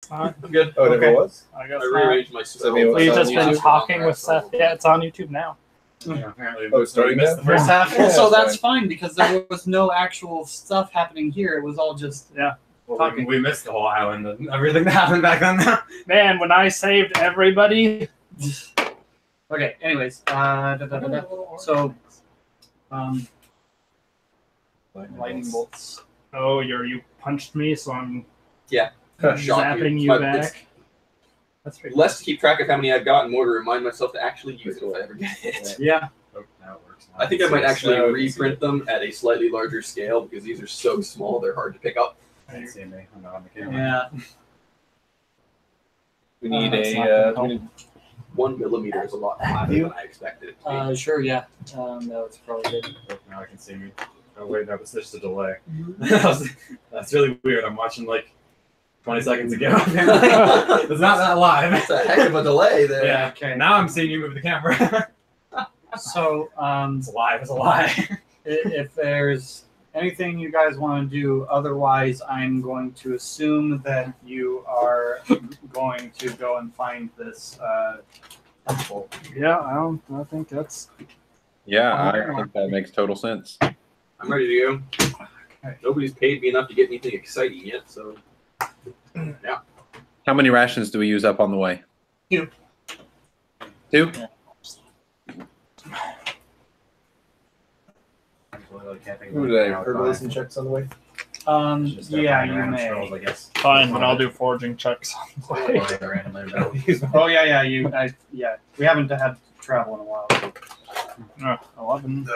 I'm good. Oh, it Okay. never was? I guess I not. rearranged my spells. So We've it's just on been YouTube? talking with Seth. Yeah, it's on YouTube now. Yeah, apparently. Oh, it's starting missed now? the first half. Yeah, So that's that's fine because there was no actual stuff happening here. It was all just Well, we missed the whole island and everything that happened back then. Man, when I saved everybody, okay. Anyways, so lightning bolts. oh, you punched me, so I'm Shock zapping you But back. it's That's pretty less to keep track of how many I've got and more to remind myself to actually use it if I ever get it. Yeah. Oh, now it works. I think I might actually Now you can reprint them at a slightly larger scale because these are so small they're hard to pick up. I didn't see me. I'm not on the camera. Yeah. We need That's not gonna help. we need 1 millimeter is a lot flatter than I expected it to be. Sure. Yeah. No, it's probably good. Oh, now I can see me. Oh wait, that was just a delay. Mm-hmm. That's really weird. I'm watching like 20 seconds ago. It's not that live. That's a heck of a delay there. Yeah. Okay. Now I'm seeing you move the camera. So It's live. It's a lie. if there's anything you guys want to do, otherwise, I'm going to assume that you are going to go and find this temple. Yeah, I think that's. Yeah, I think that makes total sense. I'm ready to go. Okay. Nobody's paid me enough to get anything exciting yet, so How many rations do we use up on the way? 2. 2? Who did I herbalism checks on the way? Yeah, you may. I guess. Fine, but I'll do foraging checks. Oh, Yeah. Yeah. We haven't had to travel in a while. 11.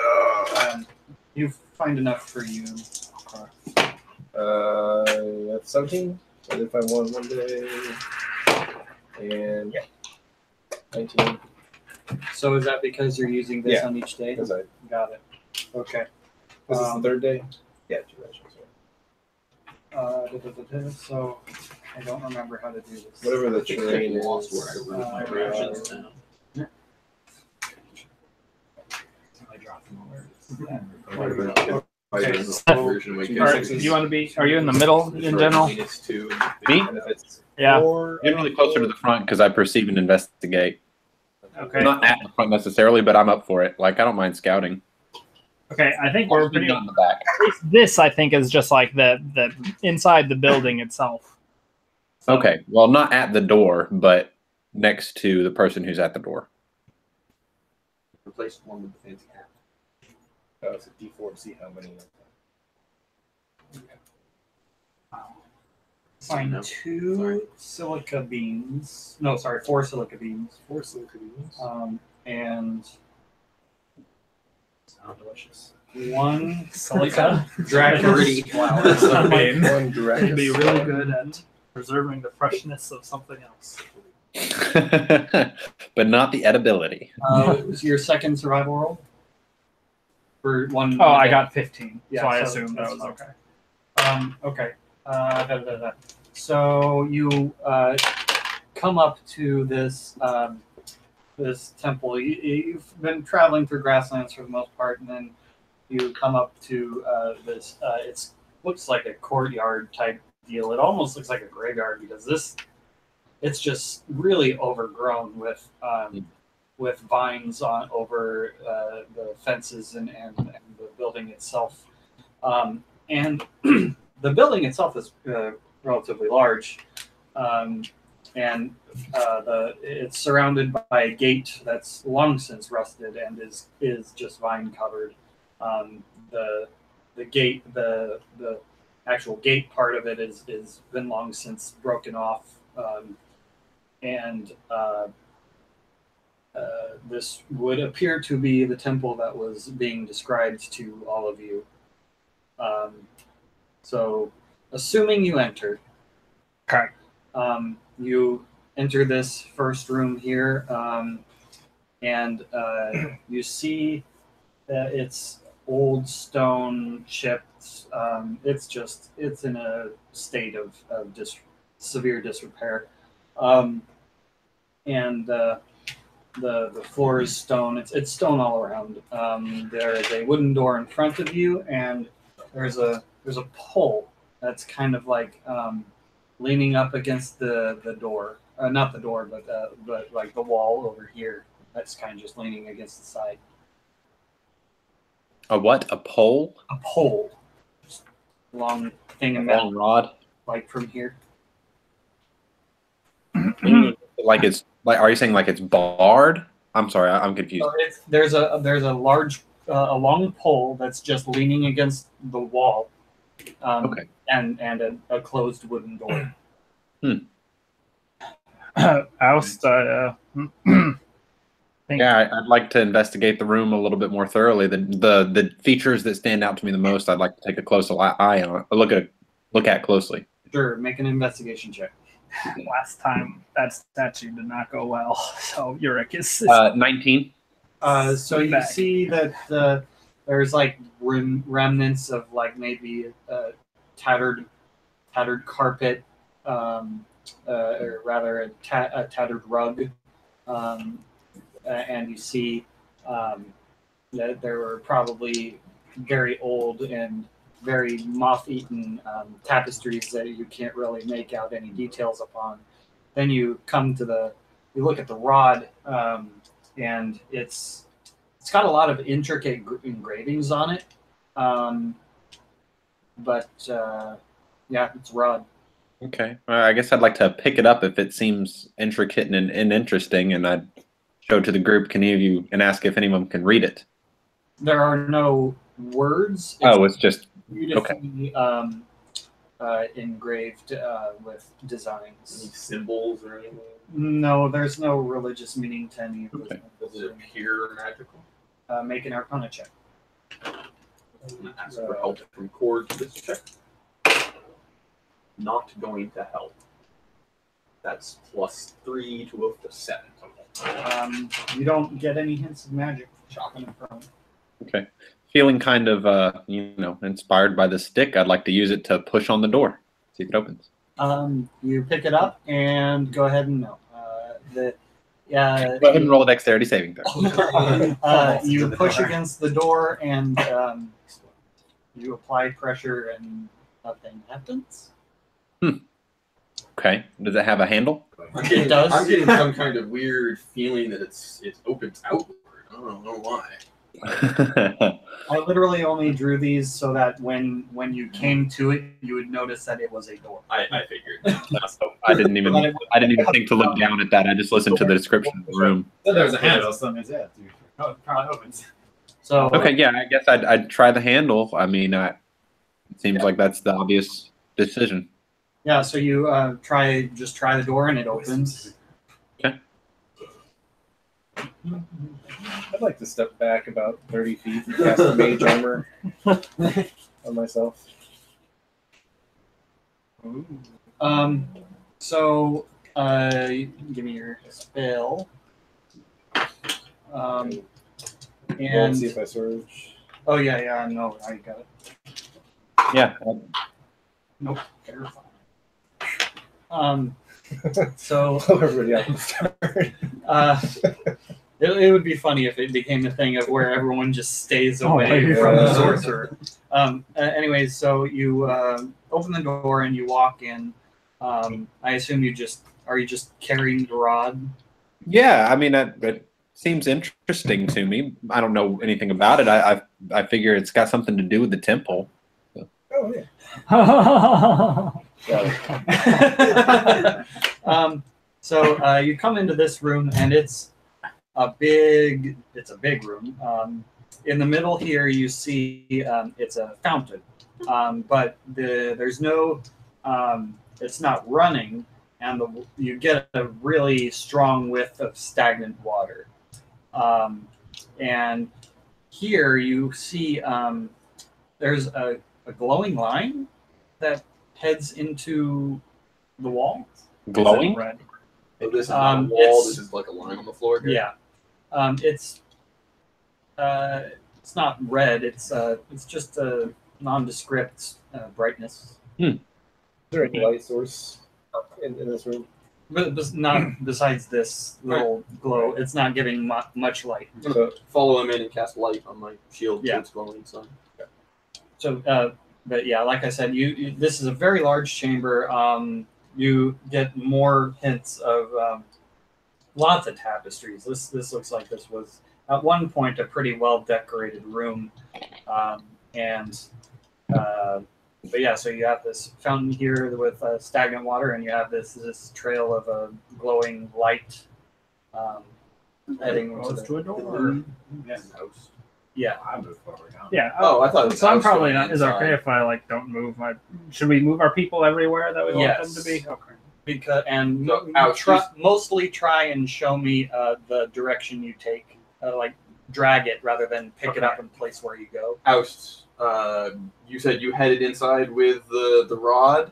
You find enough for you. That's 17. I did find one day. And 19. So is that because you're using this Yeah. on each day? Because I Got it. Okay. this is the third day? Yeah, 2 rations. So I don't remember how to do this. Whatever the I think terrain I lost is. where I wrote my rations down. I dropped them Okay. Version of my Are, character. you want to be? Are you in the middle in general? -2. Me? And if it's Yeah. 4, Generally closer to the front because I perceive and investigate. Okay. Not at the front necessarily, but I'm up for it. Like, I don't mind scouting. Okay. I think we're pretty. Not in the back. This I think is just like the inside the building itself. So- Okay. Well, not at the door, but next to the person who's at the door. Replace one with the fancy hat. Oh, it's a D4 to see how many. Find No. 2 silica beans. No, sorry, 4 silica beans. 4 silica beans. And Sound delicious. 1 Silica. dragon Pretty. flower. That's the main. 1 I'd direct. be really good at preserving the freshness of something else. But not the edibility. Was your second survival roll? For one. Oh, I got 15, Yeah, so I so assumed that that's was fine. okay. Okay. So you come up to this this temple. You've been traveling through grasslands for the most part, and then you come up to this. It looks like a courtyard type deal. It almost looks like a graveyard because it's just really overgrown with vines on over the fences and the building itself. And the building itself is relatively large, and it's surrounded by a gate that's long since rusted and is just vine covered. The gate, the actual gate part of it is been long since broken off, and this would appear to be the temple that was being described to all of you. So, assuming you enter, Okay. You enter this first room here, and you see that it's old stone chipped. It's in a state of severe disrepair, and the floor is stone. It's stone all around. There is a wooden door in front of you, and there's a pole that's kind of like leaning up against the door. Not the door, but like the wall over here. That's kind of just leaning against the side. A what? A pole? A pole. Just long thing of A metal, long rod? like from here. Like it's like? Are you saying like it's barred? I'm sorry, I'm confused. So there's a large a long pole that's just leaning against the wall. Okay. And a closed wooden door. Oust. Yeah, I'd like to investigate the room a little bit more thoroughly. The features that stand out to me the most, I'd like to take a close eye on, look at closely. Sure, make an investigation check. Last time that statue did not go well, so Yurik is 19. So you back. see that there's like remnants of like maybe tattered carpet, or rather a tattered rug, and you see that there were probably very old and very moth-eaten tapestries that you can't really make out any details upon. Then you look at the rod, and it's got a lot of intricate engravings on it. But yeah, it's rod. Okay. I guess I'd like to pick it up if it seems intricate and interesting, and I'd show it to the group. Can any of you and ask if anyone can read it? There are no words. It's just beautifully engraved with Any designs. symbols or anything? No, there's no religious meaning to any of Okay. those. Does it appear magical? Make an Arcana check. I'm gonna ask for help from Cord to this check. Not going to help. That's +3 to a 7 total. You don't get any hints of magic shocking from. okay. Feeling kind of inspired by the stick, I'd like to use it to push on the door. See if it opens. You pick it up and go ahead and no. Go ahead and roll a dexterity saving throw. You push against the door and you apply pressure and nothing happens. Okay. Does it have a handle? It does. I'm getting some kind of weird feeling that it opens outward. I don't know why. I literally only drew these so that when you came to it, you would notice that it was a door. I figured. I didn't even think to look down at that. I just listened to the description of the room. So there's a handle, so that means yeah, dude. Oh, it probably opens. So Okay, yeah, I guess I'd try the handle. I mean, it seems like that's the obvious decision. yeah, so you try the door and it opens. I'd like to step back about 30 feet and cast a mage armor on myself. So give me your spell. And And see if I surge. oh yeah, no, I got it. Yeah. Nope, terrifying. So Everybody else can start. it would be funny if it became a thing of where everyone just stays Oh, away yeah. from the sorcerer. Anyways, so you open the door and you walk in. I assume you just carrying the rod? Yeah, I mean, it seems interesting to me. I don't know anything about it. I figure it's got something to do with the temple. Oh, yeah. Got it. So you come into this room and it's a big room. In the middle here you see it's a fountain, but there's no it's not running, and you get a really strong whiff of stagnant water. And here you see there's a glowing line that heads into the wall. Glowing? Red. So this is not a wall. It's- This is like a line on the floor. Here. Yeah, it's not red. It's just a nondescript brightness, Is there any light source in this room? but not besides this little glow. It's not giving much light. So, Follow him in and cast light on my shield. Yeah. So it's glowing sun. So, but yeah, like I said, you this is a very large chamber. you get more hints of lots of tapestries. This looks like this was at one point a pretty well decorated room, but yeah, so you have this fountain here with stagnant water, and you have this trail of a glowing light heading Goes to to a door. Yeah. House. Yeah. I moved forward now. Yeah. Oh, I thought it was So I'm house probably going not. Is it inside. okay if I like don't move my? Should we move our people everywhere that we want them Yes. to be? Okay. Because and So, ouch, mostly try and show me the direction you take, like drag it rather than pick it up and place where you go. Oust. You said you headed inside with the rod.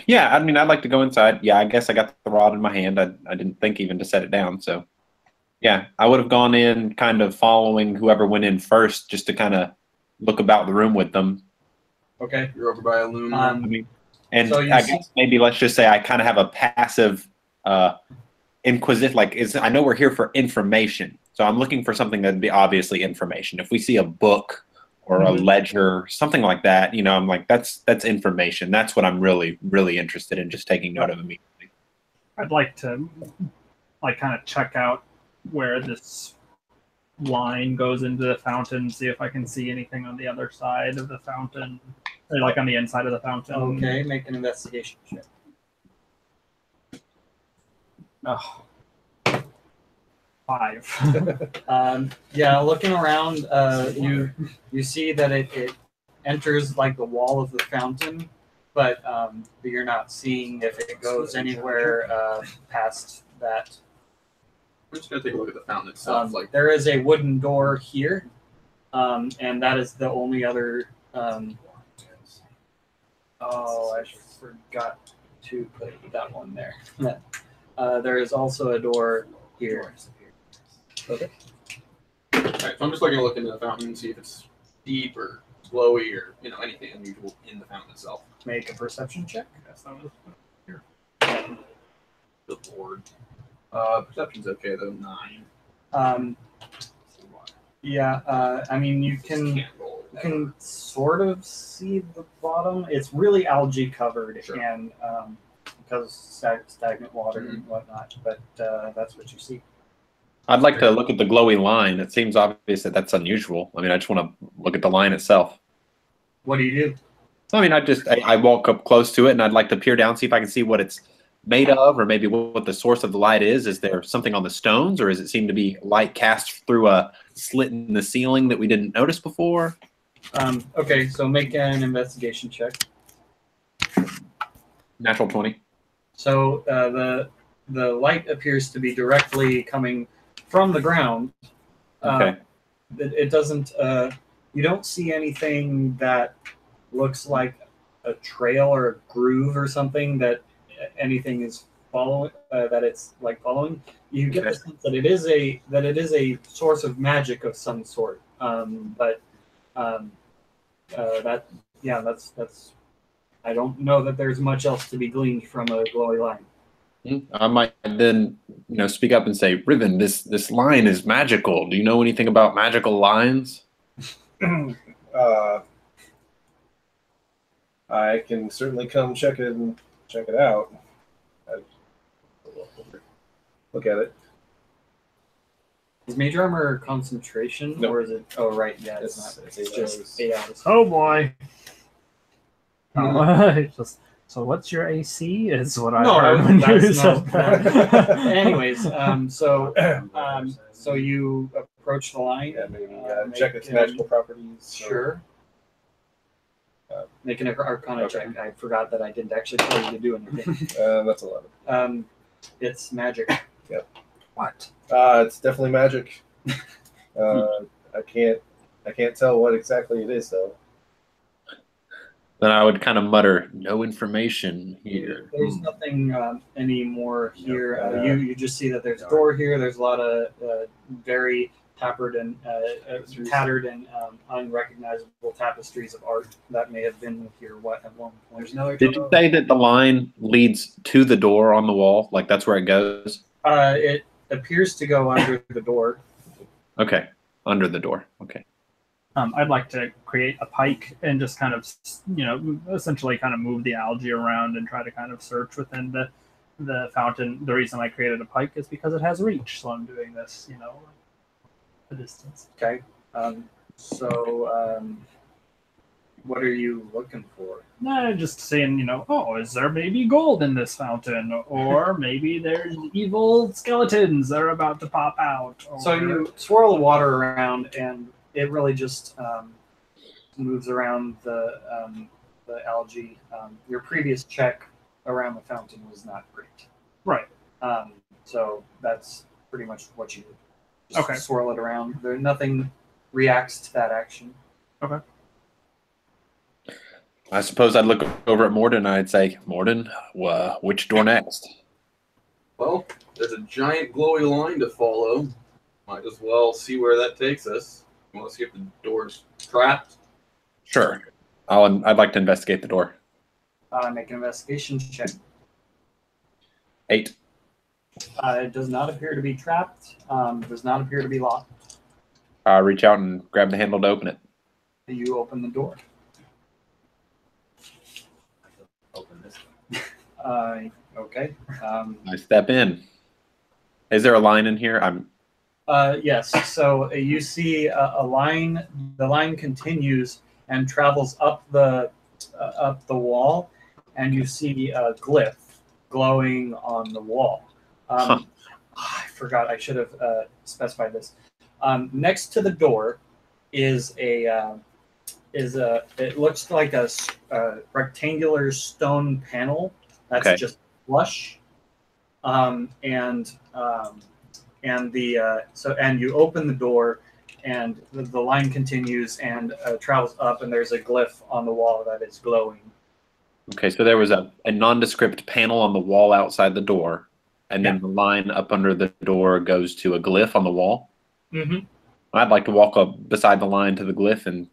Yeah, I mean, I'd like to go inside. Yeah, I guess I got the rod in my hand. I didn't think even to set it down. So, yeah, I would have gone in kind of following whoever went in first just to kind of look about the room with them. Okay. You're over by a loom. I mean, and So you I see- guess maybe let's just say I kind of have a passive inquisitive, I know we're here for information. So I'm looking for something that'd be obviously information. If we see a book or a ledger, something like that, I'm like, that's information. That's what I'm really, really interested in, just taking note of immediately. I'd like to like kind of check out where this line goes into the fountain, see if I can see anything on the other side of the fountain, or like on the inside of the fountain. Okay. Make an investigation check. Oh. 5. Yeah, looking around, you see that it enters like the wall of the fountain, but you're not seeing if it goes anywhere past that. I'm just gonna take a look at the fountain itself. Like, There is a wooden door here, and that is the only other. Oh, I forgot to put that one there. There is also a door here. alright, so I'm just looking to look into the fountain and see if it's deep or glowy or anything unusual in the fountain itself. Make a perception check. Good lord. Perception's okay though. 9. Yeah, I mean you can. Can't roll. You can sort of see the bottom. It's really algae covered Sure. and because stagnant water and whatnot. But that's what you see. I'd like to look at the glowy line. It seems obvious that that's unusual. I mean, I just want to look at the line itself. What do you do? I mean, I walk up close to it and I'd like to peer down, see if I can see what it's made of, or maybe what the source of the light is. Is there something on the stones, or does it seem to be light cast through a slit in the ceiling that we didn't notice before? Okay, so make an investigation check. Natural 20. So the light appears to be directly coming from the ground. Okay. It doesn't. You don't see anything that looks like a trail or a groove or something that anything is following. That it's like following. You get the sense that it is a source of magic of some sort. That's. I don't know that there's much else to be gleaned from a glowy line. I might then, speak up and say, Riven, this line is magical. Do you know anything about magical lines? I can certainly come check it out. Look at it. Is Mage Armor concentration No. or is it? Oh right, yeah, it's It's- not. it's It's 8 just hours. 8 hours. Oh boy. So what's your AC? Is what I No, heard when you that's said not- that. Anyways, so you approach the line. Yeah, maybe make check its an- magical properties. Sure. Make an Arcana Okay. check. I forgot that I didn't actually tell you to do anything. That's 11. It's magic. What? It's definitely magic. I can't tell what exactly it is though. Then I would kind of mutter, no information here. There's nothing any more here. No. You just see that there's a door here. There's a lot of very tattered and unrecognizable tapestries of art that may have been here at one point. There's another. Did you say that the line leads to the door on the wall? Like that's where it goes? It appears to go under the door. Okay. Under the door. Okay. I'd like to create a pike and just kind of, essentially kind of move the algae around and try to kind of search within the fountain. The reason I created a pike is because it has reach, so I'm doing this, a distance. Okay. So, what are you looking for? Just saying, is there maybe gold in this fountain? Or maybe there's evil skeletons that are about to pop out. So you swirl the water around, and it really just moves around the algae. Your previous check around the fountain was not great. Right. So that's pretty much what you just Okay. swirl it around. There nothing reacts to that action. Okay. I suppose I'd look over at Morden and I'd say, Morden, which door next? Well, there's a giant glowy line to follow. Might as well see where that takes us. You want to see if the door's trapped? Sure. I'd like to investigate the door. Make an investigation check. 8. It does not appear to be trapped. Does not appear to be locked. I reach out and grab the handle to open it. You open the door. Open this. Okay. I step in. Is there a line in here? Yes. So you see a line. The line continues and travels up the wall, and you see a glyph glowing on the wall. I forgot. I should have specified this. Next to the door is it looks like a rectangular stone panel that's Okay. just flush, and you open the door, and the line continues and travels up, and there's a glyph on the wall that is glowing. Okay, so there was a nondescript panel on the wall outside the door, and then the line up under the door goes to a glyph on the wall. Mm-hmm. I'd like to walk up beside the line to the glyph and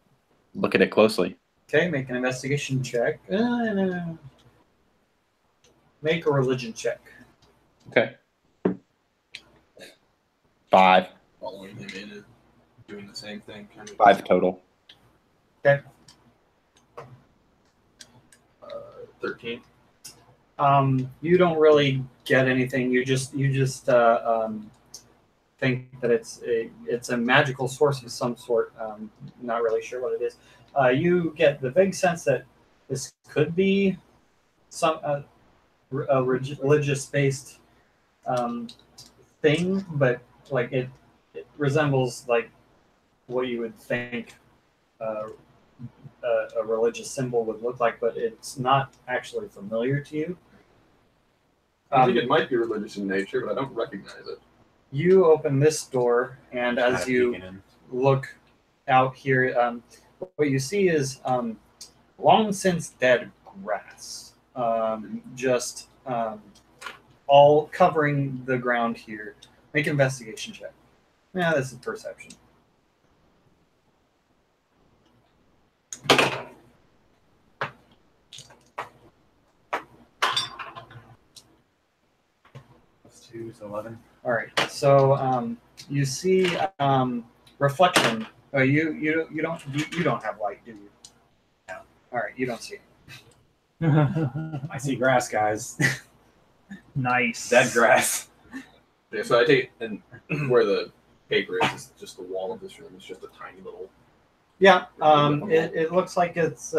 look at it closely. Okay, make an investigation check. Make a religion check. Okay. 5. Following him in and doing the same thing. Kind of 5 total. 13. You don't really get anything. You just think that it's a magical source of some sort. Not really sure what it is. You get the vague sense that this could be some a religious-based thing, but like it resembles like what you would think a religious symbol would look like, but it's not actually familiar to you. I think it might be religious in nature, but I don't recognize it. You open this door, and as Kinda you peeking in. look out here, what you see is long since dead grass, just all covering the ground here. Make an investigation check. Yeah, this is perception. Plus 2 is 11. All right, so you see reflection. You don't have light, do you? No. All right, you don't see it. I see grass, guys. Nice. Dead grass. Yeah, so I take and where the paper is just the wall of this room. It's just a tiny little. Yeah, it looks like it's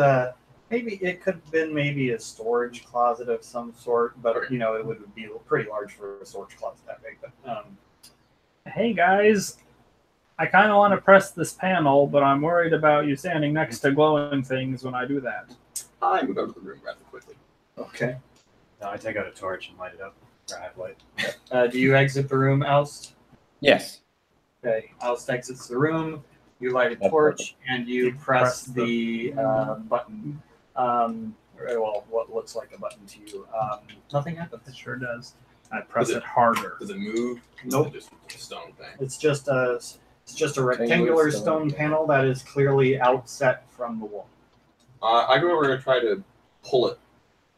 maybe it could have been maybe a storage closet of some sort, but Okay. it would be pretty large for a storage closet that big. But Hey guys, I kind of want to press this panel, but I'm worried about you standing next to glowing things when I do that. I move out of the room rather quickly. okay. No, I take out a torch and light it up. Or I have light. Do you exit the room, Alst? Yes. Okay, Alst exits the room. You light a That's torch and you press press the button. Well, what looks like a button to you. Nothing happens. It sure does. I press Does it harder. Does it move? Nope. Is it just a stone thing? It's just a rectangular stone panel that is clearly outset from the wall. I go over and try to pull it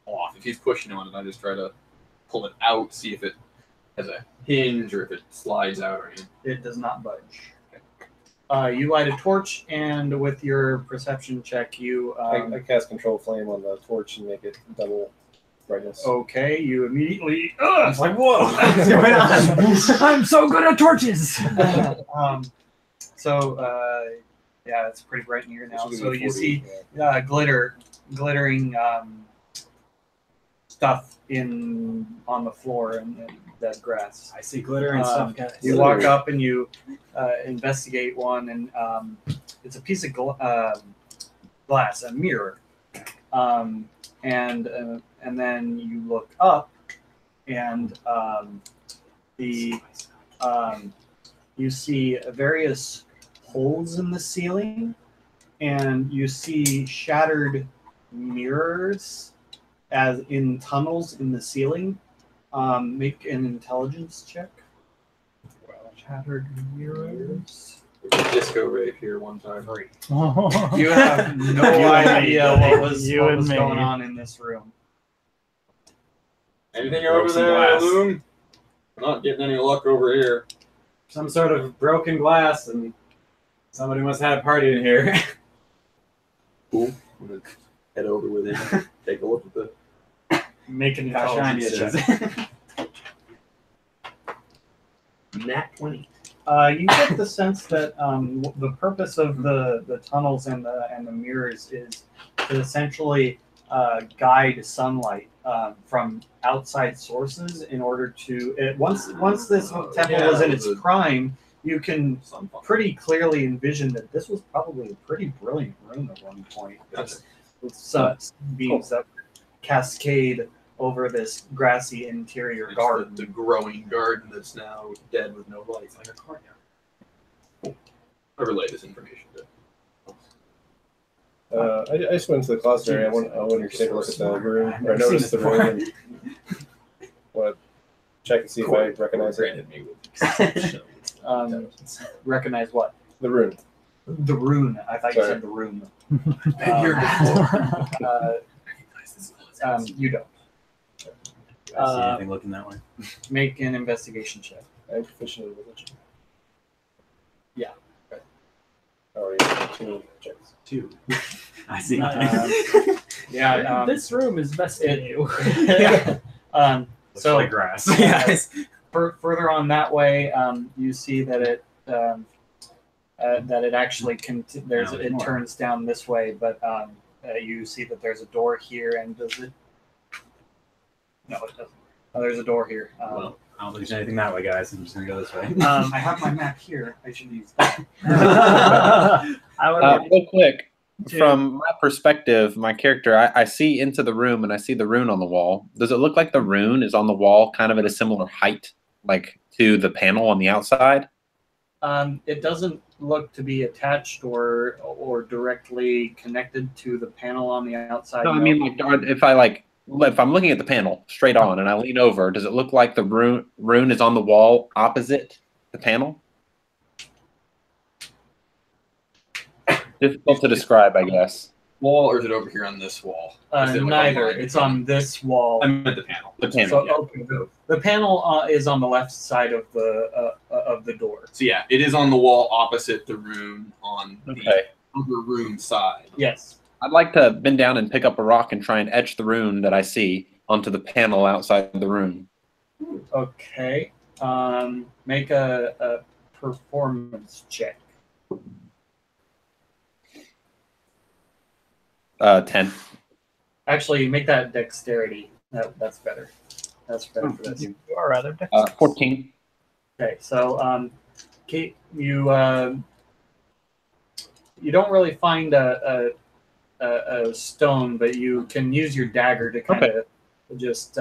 off. If he's pushing on it, I just try to pull it out, see if it has a hinge or if it slides out or anything. It does not budge. You light a torch, and with your perception check, you I cast control flame on the torch and make it double brightness. okay. You immediately I was like, whoa, what's going on? I'm so good at torches. Yeah, it's pretty bright in here now. This So would be you 40, see yeah. glittering stuff on the floor and dead grass. I see glitter and stuff, guys. You walk up and you investigate one, and it's a piece of glass, a mirror, and then you look up, and you see various holes in the ceiling, and you see shattered mirrors as in tunnels in the ceiling. Make an intelligence check. Shattered mirrors. Disco rave here one time. You have no You and me, idea buddy. what was You and me. going on in this room. Anything Broke over some there, glass. Loom? I'm not getting any luck over here. Some sort of broken glass, and somebody must have had a party in here. Cool. I'm gonna head over with him. Take a look at the. Make an How shiny it intelligence check. is. Nat 20. You get the sense that the purpose of the tunnels and the mirrors is to essentially guide sunlight from outside sources in order to once this temple was in its prime, you can pretty clearly envision that this was probably a pretty brilliant room at one point. Gotcha. With beams that cascade over this grassy interior garden. The growing garden that's now dead with no light. Like a courtyard. I relay this information to. I just went into the closet area. I wanted to take a look at the room, or notice the room, and check and see if I recognize it. Granted me with Recognize what? The room. The rune. I thought you Sorry. said the room. Been here before. You don't. I see anything looking that way? Make an investigation check. I'm proficient in religion. Yeah. Okay. Already have 2 checks. 2. I see Um, nothing. Yeah. This room is best in you. Looks so like grass. Yes. further on that way, you see that it actually There's it more. turns down this way, but you see that there's a door here, and does it? No, it doesn't. Oh, there's a door here. Well, I don't think there's anything that way, guys. I'm just gonna go this way. I have my map here. I should use that. I would Real quick, to- from my perspective, my character, I see into the room and I see the rune on the wall. Does it look like the rune is on the wall kind of at a similar height, like to the panel on the outside? It doesn't look to be attached or directly connected to the panel on the outside. No, I mean, like, if I'm looking at the panel straight on and I lean over, does it look like the rune is on the wall opposite the panel? Difficult to describe, I guess. Wall, or is it over here on this wall? Is it like Neither. online? It's on this wall. I meant the panel. The panel. So, yeah. okay, the panel is on the left side of the door. So yeah, it is on the wall opposite the room on the Okay. other room side. Yes. I'd like to bend down and pick up a rock and try and etch the rune that I see onto the panel outside the room. Okay. Make a performance check. 10. Actually, make that dexterity. That's better. That's better for this. You are rather dexterous. 14. Okay, so Kate, you don't really find a stone, but you can use your dagger to kind of just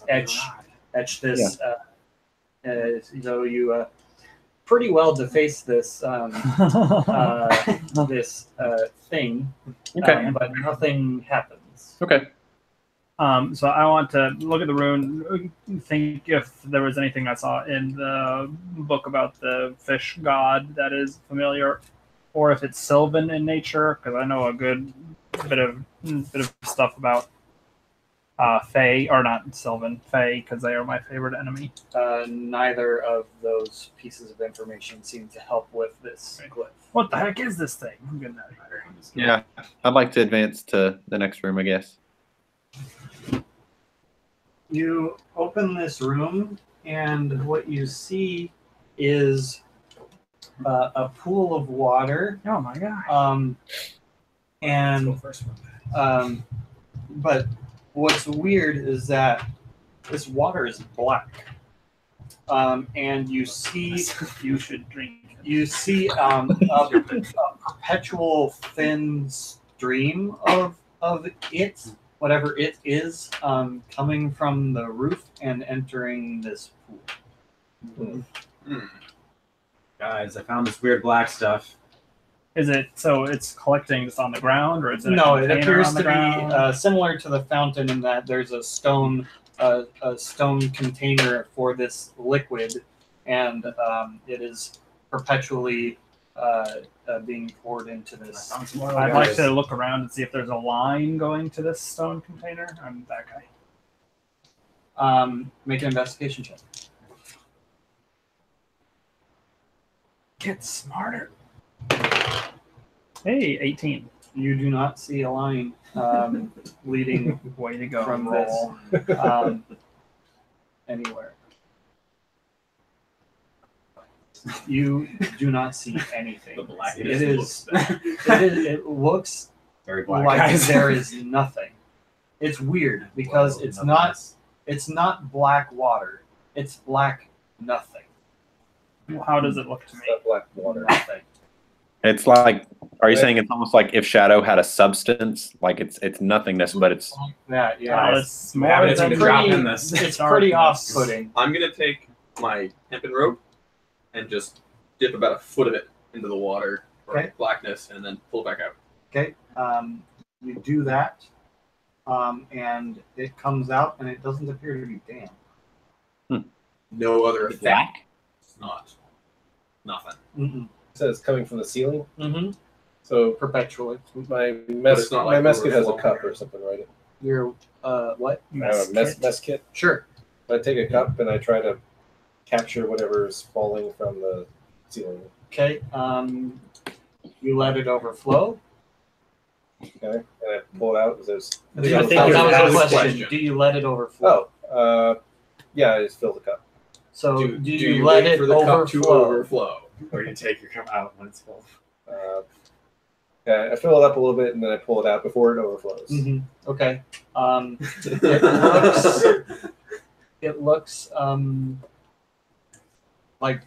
etch this. So you pretty well deface this this thing, Okay. but nothing happens. Okay. So I want to look at the rune, think if there was anything I saw in the book about the fish god that is familiar, or if it's Sylvan in nature, because I know a good bit of stuff about Fae, or not Sylvan, Fae, because they are my favorite enemy. Neither of those pieces of information seem to help with this glyph. What the heck is this thing? I'm getting out of here. Yeah, I'd like to advance to the next room, I guess. You open this room, and what you see is a pool of water. Oh my god. And but what's weird is that this water is black. And you see You should drink. you see a perpetual thin stream of it, whatever it is, coming from the roof and entering this pool. Guys, I found this weird black stuff. Is it so it's collecting just on the ground, or is it a No, it container appears on to the ground? be similar to the fountain in that there's a stone container for this liquid, and it is perpetually being poured into this. I'd like to look around and see if there's a line going to this stone container. I'm that guy. Make an investigation check. Get smarter. Hey, 18. You do not see a line leading Way to go. from roll. this anywhere. You do not see anything. The black It is. It looks very black. like guys. there is nothing. It's weird because Whoa, it's nothing not. else. It's not black water. It's black nothing. How does it look to me? It's not black water. Nothing. It's like, are you saying it's almost like if shadow had a substance, like it's nothingness, but it's That yeah. God, It's, it's We haven't more even than dropped pretty- in this. it's Darkness. pretty off-putting. I'm gonna take my hempen rope and just dip about a foot of it into the water or Okay. blackness, and then pull it back out. Okay. You do that, and it comes out, and it doesn't appear to be damp. No other effect. black. It's not. Nothing. Mm-mm. It says coming from the ceiling. Mm-hmm. So Perpetually. my it's not like mess kit has a overflowing cup or- or something, right? You're what? I don't know, mess kit. Sure. I take a cup and I try to capture whatever is falling from the ceiling. Okay. You let it overflow. Okay, and I pull it out. There's I Do think you- you're that was asking the a question. question. Do you let it overflow? yeah, I just fill the cup. So do do you you let wait it for the cup to overflow? overflow? Or you take your cup out when it's full. Yeah, I fill it up a little bit and then I pull it out before it overflows. Mhm. Okay. It looks like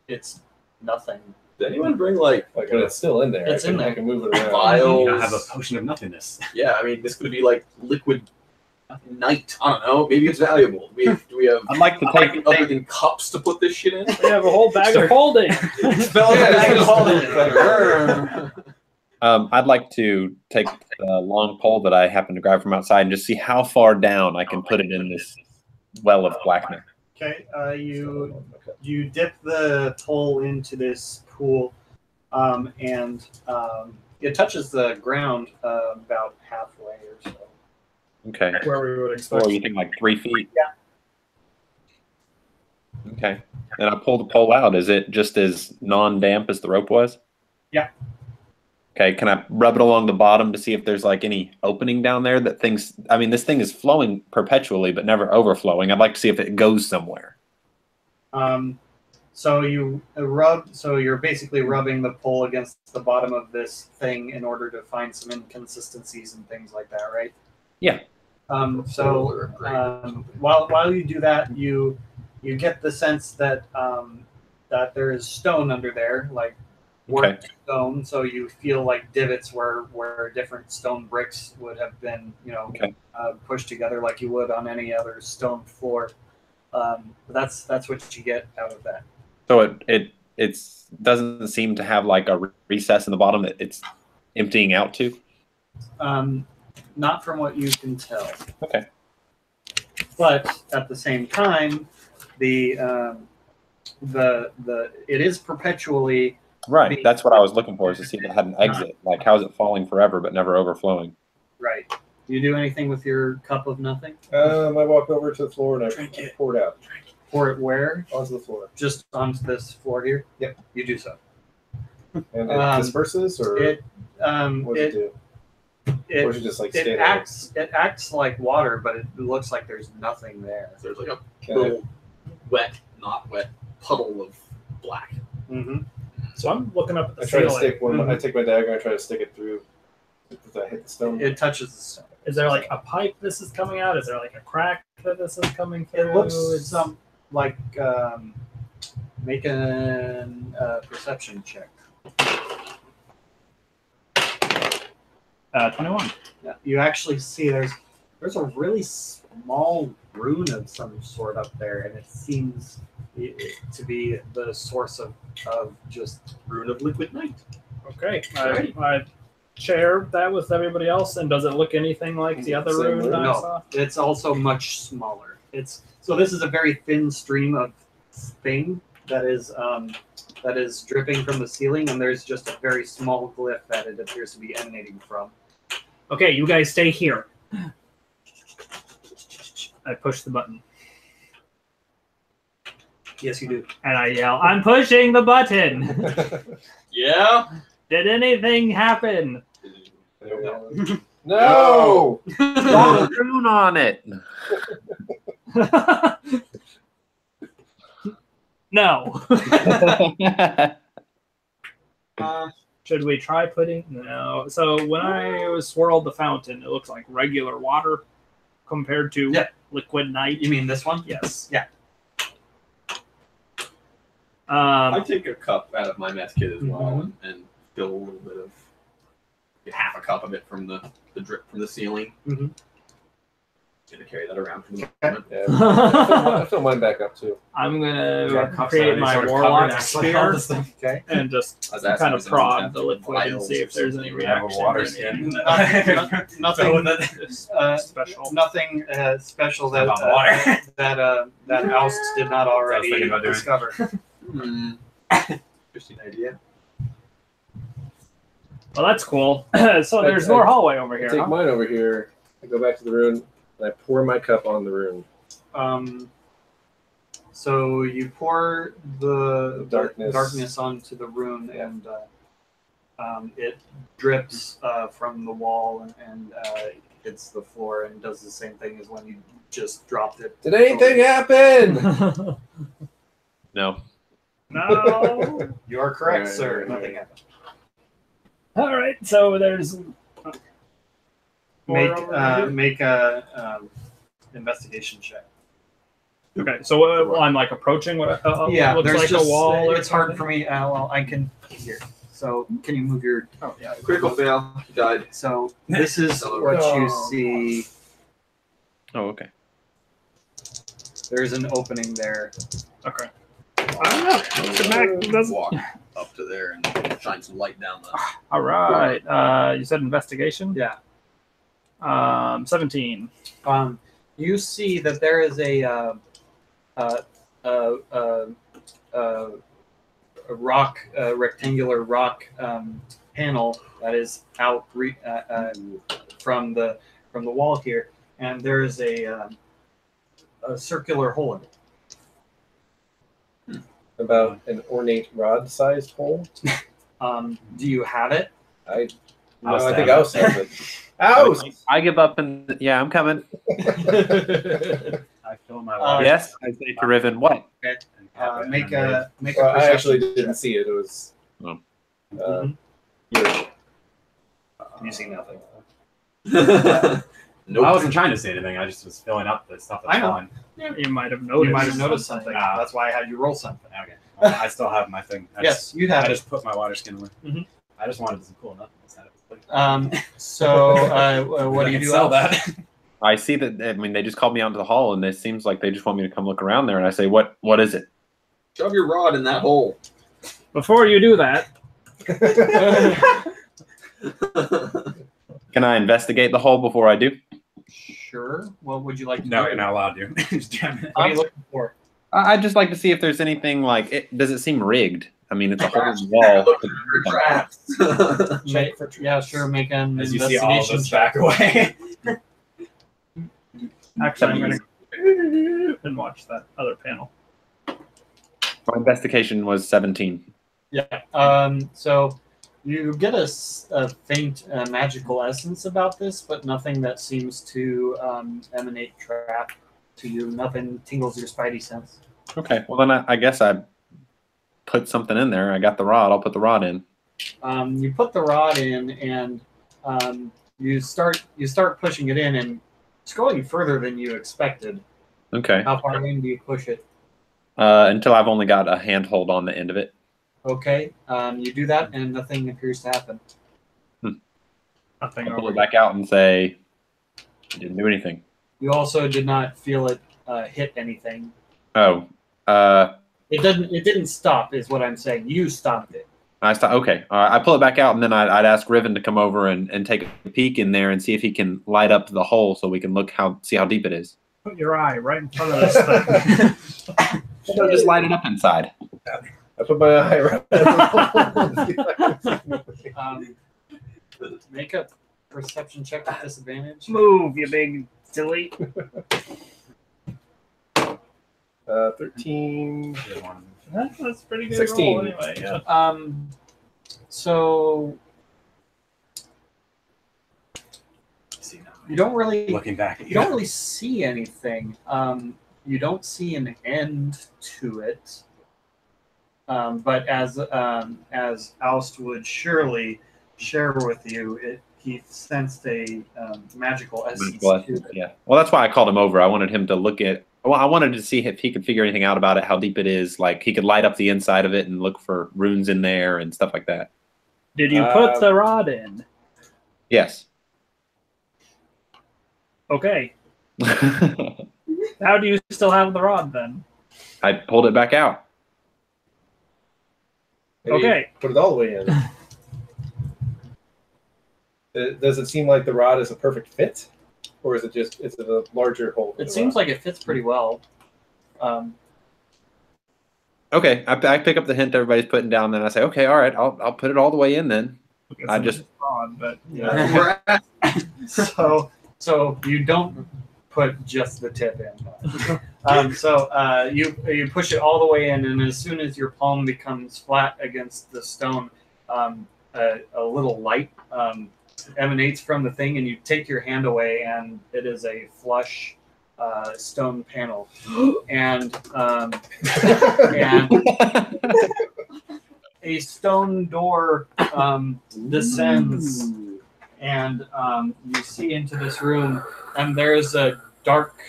it's nothing. Did anyone bring like Like, but it's still in there. It's I can, in there. I can move it around. vials? You don't have a potion of nothingness. Yeah, I mean, this could be like liquid night. I don't know. Maybe it's valuable. Do we have I'd like to take. other than cups to put this shit in? We have a whole bag of holding. I'd like to take the long pole that I happen to grab from outside and just see how far down I can put it in this well of blackness. Okay. You dip the pole into this pool, and it touches the ground about halfway or so. Okay. Where we would expect. Or you think like 3 feet? Yeah. Okay. And I pull the pole out. Is it just as non-damp as the rope was? Yeah. Okay. Can I rub it along the bottom to see if there's like any opening down there that things? I mean, this thing is flowing perpetually, but never overflowing. I'd like to see if it goes somewhere. So you rub. So you're basically rubbing the pole against the bottom of this thing in order to find some inconsistencies and things like that, right? Yeah. So while you do that, you get the sense that that there is stone under there, like worked stone. So you feel like divots where different stone bricks would have been, pushed together like you would on any other stone floor. That's what you get out of that. So it doesn't seem to have like a recess in the bottom that it's emptying out to. Not from what you can tell. Okay. But at the same time, the it is perpetually Right. That's what I was looking for, is to see if it had an exit. Like, how is it falling forever but never overflowing? right. You do anything with your cup of nothing? I walk over to the floor and I pour it out Pour it where? onto the floor. Just onto this floor here? Yep. You do so. And it disperses, or It what does it do? Or is it just like stay it there? acts like water, but it looks like there's nothing there. So there's like a Can I- little wet, not wet puddle of black. Mm-hmm. So I'm looking up at the I try to ceiling. stick one. I take my dagger and I try to stick it through. Does that hit the stone? It touches the stone. Is there like a pipe this is coming out? Is there like a crack that this is coming through? It looks It's- like make an perception check. 21. Yeah, you actually see there's a really small rune of some sort up there, and it seems to be the source of just Rune of liquid night. Okay. Alright. I share that with everybody else, and does it look anything like the other Same rune rune? I No. saw? it's also much smaller. So this is a very thin stream of thing that is dripping from the ceiling, and there's just a very small glyph that it appears to be emanating from. Okay, you guys stay here. I push the button. Yes, you do. And I yell, I'm pushing the button! Yeah. Did anything happen? No! Draw a rune on it. No. Um, Should we try putting? No. So when I swirled the fountain, it looks like regular water compared to Yeah. liquid night. You mean this one? Yes. Yeah. I take a cup out of my mess kit as well Mhm. and fill a little bit of half a cup of it from the drip from the ceiling. Mhm. Gonna carry that around for the Okay. moment. Yeah, I fill mine back up too. I'm Our gonna cups create are my sort of warlock covered, actually, all spear this stuff. Okay. and just I was asking kind of if someone prod had the liquid and vials see if or there's something. any We have a reaction. water or skin. anything. Nothing. Special. Nothing special that About water. that Oust did not already thinking about doing. discover. Hmm. Interesting idea. Well, that's cool. So there's more hallway over I here. take Huh? mine over here. I go back to the rune and I pour my cup on the rune. So you pour the Darkness. onto the rune, and it drips from the wall and hits the floor, and does the same thing as when you just dropped it. Did anything happen? No. No. You are correct, Right, sir. right, Nothing right. happened. All right. So there's Make more over here? make a investigation check. Okay. So well, I'm like approaching what looks there's like just, a wall. It's hard for me. Well, I can here. So can you move your? Oh yeah. Critical fail. Died. So this is what you Oh. see. Oh, okay. There's an opening there. Okay. I don't know. The Mac doesn't- Walk up to there and shine some light down the. All right. You said investigation. Yeah. 17. You see that there is a rock, rectangular rock panel that is out from the wall here, and there is a circular hole in it. About an ornate rod-sized hole. Do you have it? I I'll think stab Oust has it. Oust! I give up and yeah, I'm coming. I fill my water. Yes, I say to Riven, what? and cap it, Make and a make Well, a I perception actually check. didn't see it. It was. Oh. Mhm. You see nothing. Nope. I wasn't trying to say anything. I just was filling up the stuff that's I know. falling. You might have noticed. You might have noticed something. Ah. That's why I had you roll something. Okay. Well, I still have my thing. Yes, you I have it. just put my water skin away. Mhm. I just wanted some cool nothing. So, what do you do? Sell Al? that? I see that. I mean, they just called me out into the hall, and it seems like they just want me to come look around there. And I say, "What? What is it?" Shove your rod in that hole. Before you do that, Can I investigate the hole before I do? Sure. What would you like to No, do? you're not allowed to. Damn it. What are you looking for? I'd just like to see if there's anything like it. Does it seem rigged? I mean, it's a hole in the wall. Look for traps. Yeah, sure. Make an As you see all of investigation us check. back away. Actually, I'm going to and watch that other panel. My investigation was 17. Yeah. So you get a faint magical essence about this, but nothing that seems to emanate trap to you. Nothing tingles your spidey sense. Okay. Well, then I guess I put something in there. I got the rod. I'll put the rod in. You put the rod in, and you start pushing it in, and it's going further than you expected. Okay. How far in do you push it? Until I've only got a handhold on the end of it. Okay. You do that, and nothing appears to happen. Nothing I'll pull over it back out and say, it didn't do anything. You also did not feel it hit anything. Oh. It didn't stop, is what I'm saying. You stopped it. I thought, okay. All right. I pull it back out, and then I'd ask Riven to come over and take a peek in there and see if he can light up the hole so we can see how deep it is. Put your eye right in front of this thing. So just light it up inside. I put my eye right Make a perception check with disadvantage. Move, you big silly. 13. That's pretty good 16. roll anyway, yeah. So See now. you don't really Looking back at you don't really see anything. You don't see an end to it. But as Oust would surely share with you, he sensed a magical essence to it. Yeah. Well, that's why I called him over. I wanted him to look at. Well, I wanted to see if he could figure anything out about it, how deep it is. Like he could light up the inside of it and look for runes in there and stuff like that. Did you put the rod in? Yes. Okay. How do you still have the rod then? I pulled it back out. Maybe Okay. Put it all the way in. Does it seem like the rod is a perfect fit? Or is it just it's a larger hole? It seems like it fits pretty well. Okay. I pick up the hint everybody's putting down. Then I say, okay, all right, I'll put it all the way in then. I just rod, but Yeah. So you don't put just the tip in. You push it all the way in, and as soon as your palm becomes flat against the stone, a little light emanates from the thing, and you take your hand away, and it is a flush stone panel, and a stone door descends. And you see into this room, and there's a dark